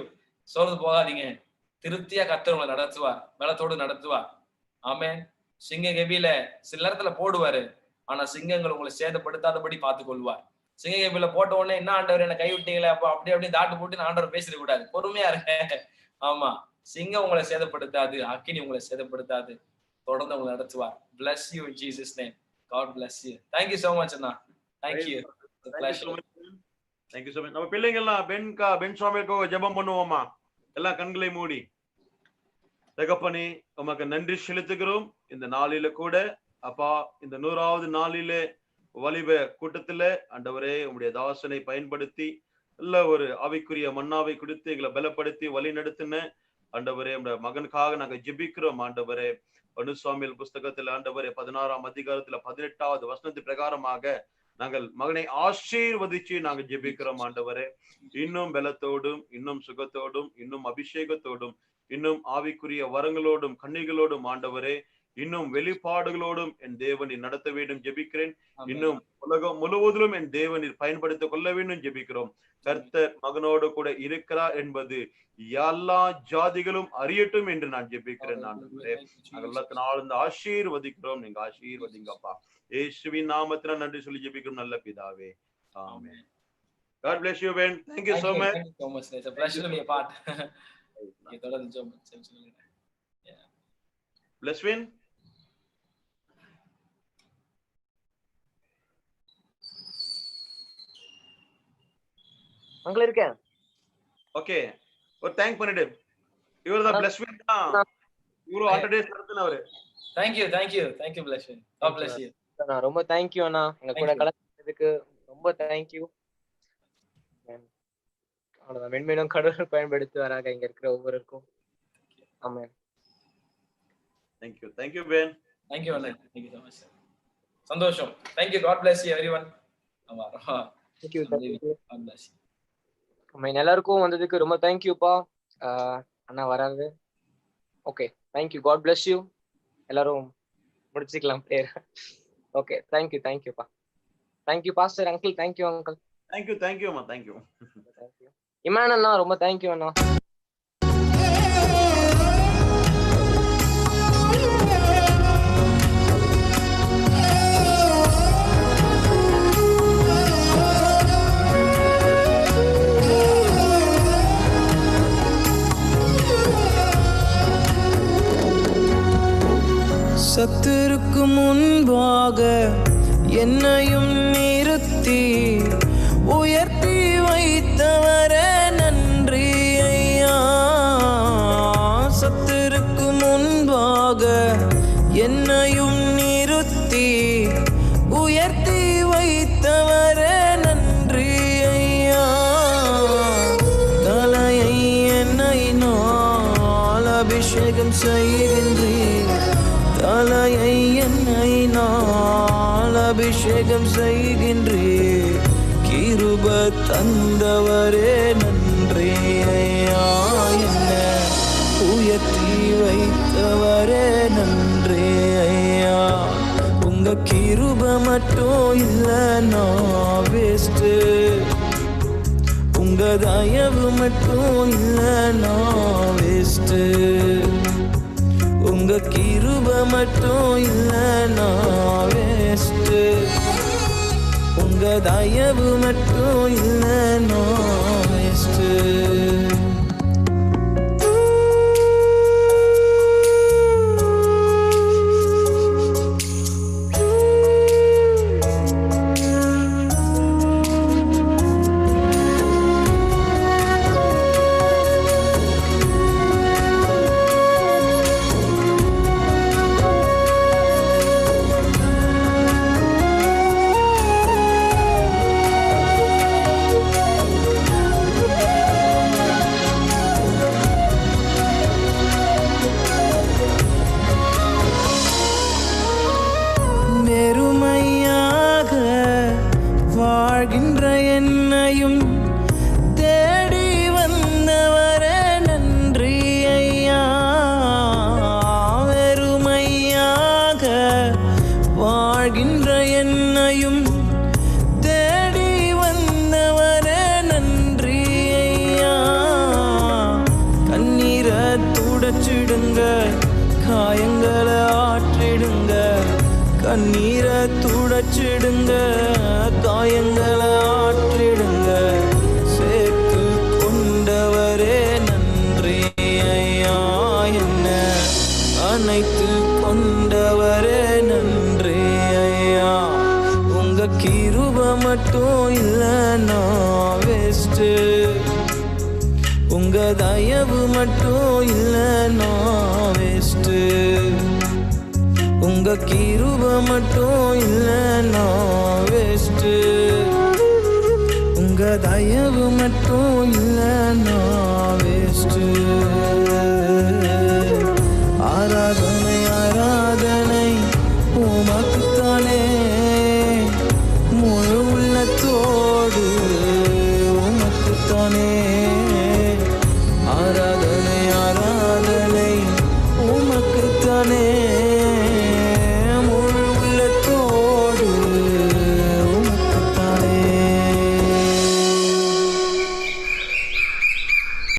சோர்ந்து போகாதீங்க. திருப்தியா கர்த்தர் உங்களை நடத்துவார், பலத்தோடு நடத்துவார். ஆமென். சிங்க கெபியில சில நேரத்துல போடுவாரு, ஆனா சிங்கங்கள் உங்களை சேதப்படுத்தாதபடி பார்த்துக் கொள்வார். சிங்க கெபியில போட்ட உடனே என்ன ஆண்டவர் என்ன கை விட்டீங்களே, அப்ப அப்படி தாட்டு போட்டு ஆண்டவர் பேசிட கூடாது, பொறுமையா இருக்க. ஆமா, சிங்கம் உங்களை சேதப்படுத்தாது, அக்கினி உங்களை சேதப்படுத்தாது. தொடர்ந்து உங்களை நடத்துவார். Bless you in Jesus name. God bless you. Thank you so much Anna. Thank you. Thank you so much. நம்ம பிள்ளைங்கெல்லாம் பென் சுவாமிக்கு ஜெபம் பண்ணுவோமா? எல்லாம் கண்களை மூடி. தகப்பனே உமக்கு நன்றி செலுத்துகிறோம். இந்த நாளில கூட அப்பா, இந்த 100வது நாளிலே வலிப கூட்டத்துல ஆண்டவரே உம்முடைய தாசனை பயன்படுத்தி நல்ல ஒரு ஆவிக்குரிய மன்னாவை கொடுத்து எங்களை பலப்படுத்தி வழி நடத்தின ஆண்டவரே, உடைய மகனுக்காக நாங்க ஜெபிக்கிறோம். ஆண்டவரே சாமுவேல் புஸ்தகத்துல ஆண்டவரே 16ஆம் அதிகாரத்துல 18வது வசனத்து பிரகாரமாக நாங்கள் மகனை ஆசீர்வதிச்சு நாங்க ஜெபிக்கிறோம். ஆண்டவரே இன்னும் பலத்தோடும், இன்னும் சுகத்தோடும், இன்னும் அபிஷேகத்தோடும், இன்னும் ஆவிக்குரிய வரங்களோடும், கண்ணிகளோடும் ஆண்டவரே இன்னும் வெளிப்பாடுகளோடும் என் தேவனை நடத்த வேண்டும் ஜெபிக்கிறேன். இன்னும் உலகம் முழுவதிலும் என் தேவனை பயன்படுத்திக் கொள்ள வேண்டும் ஜெபிக்கிறோம். கர்த்தர் மகனோடு கூட இருக்கிறார் என்பது எல்லா ஜாதிகளும் அறியட்டும் என்று நான் ஜெபிக்கிறேன். ஆண்டவரே நாங்கள் எல்லாத்தினாலும் ஆசீர்வதிக்கிறோம். நீங்க ஆசீர்வதிங்கப்பா. இயேசுவின் நாமத்தினால் நன்றி சொல்லி ஜெபிக்கிறோம் நல்ல பிதாவே. ஆமென். God bless you, Ben. Thank you so much. Thank you so much. It's a pleasure to be a part. Bless Vin. அங்க இருக்கேன். ஓகே, ஒரு தேங்க் பண்ணிடு. இவர் தான் Bless Vin தான். இவரு ஆல்ரெடி நடத்துனவரு. Thank you Bless Vin. God bless you. அண்ணா ரொம்ப தேங்க் யூ அண்ணா, எங்க கூட கலந்துக்கிறதுக்கு ரொம்ப தேங்க் யூ. மென்மேலும் கடவுள் பயன்படுத்துவாராக இங்க இருக்கிற ஒவ்வொருக்கும். ஆமென். Thank you Ben. தேங்க்யூ அண்ணன், தேங்க்யூ so much. சந்தோஷம். Thank you. God bless you everyone. ஆமா, Thank you. God bless you. Amen. எல்லாருக்கும் வந்ததுக்கு ரொம்ப தேங்க்யூப்பா. அண்ணா வராது. Okay, thank you. God bless you. எல்லாரும் முடிச்சுக்கலாம் பேர். ஓகே, தேங்க்யூப்பா. Thank you pastor uncle. Thank you uncle. Thank you அம்மா. தேங்க்யூ. இமான் அண்ணா ரொம்ப தேங்க்யூ அண்ணா. சத்துருக்கு முன்பாக என்னையும் நிறுத்தி உயர்த்தி வைத்தவரே நன்றி ஐயா. சத்துருக்கு முன்பாக என்னையும் நிறுத்தி உயர்த்தி வைத்தவரே நன்றி ஐயா. தலையை என்னை நாள் அபிஷேகம் செய்கின்றேன். தலையை என்னை நாள் அபிஷேகம் செய்கின்றேன். கிருப தந்தவரே நன்றி ஐயா. என்ன உயர்த்தி வைத்தவரே நன்றி ஐயா. உங்க கிருப மட்டும் இல்லைன்னா வேஸ்ட். உங்க தயவு மட்டும் இல்லைன்னா வேஸ்ட். உங்க கிருப மட்டும் இல்லைன்னா வேஸ்ட். உங்க தயவு மட்டும் இல்லைன்னா வேஸ்ட். வாழ்கின்ற என்னையும் தேடி வந்தவரே நன்றி ஐயா. வெறுமையாக வாழ்கின்ற என்னையும் தேடி வந்தவரே நன்றி ஐயா. கண்ணீரை துடைச்சிடுங்க, காயங்களை ஆற்றிடுங்க. கண்ணீரை துடைச்சிடுங்க, காயங்களை ஆற்றிடுங்க. சேர்த்து கொண்டவரே நன்றி ஐயா. என்ன அனைத்து கொண்டவரே நன்றி ஐயா. உங்க கிருப மட்டும் இல்லைன்னா வேஸ்ட். உங்க தயவு மட்டும் இல்லைன்னா வேஸ்ட். உங்க கிருப மட்டும் இல்லைன்னா வேஸ்ட். உங்க தயவு மட்டும் இல்லைன்னா வேஸ்ட்.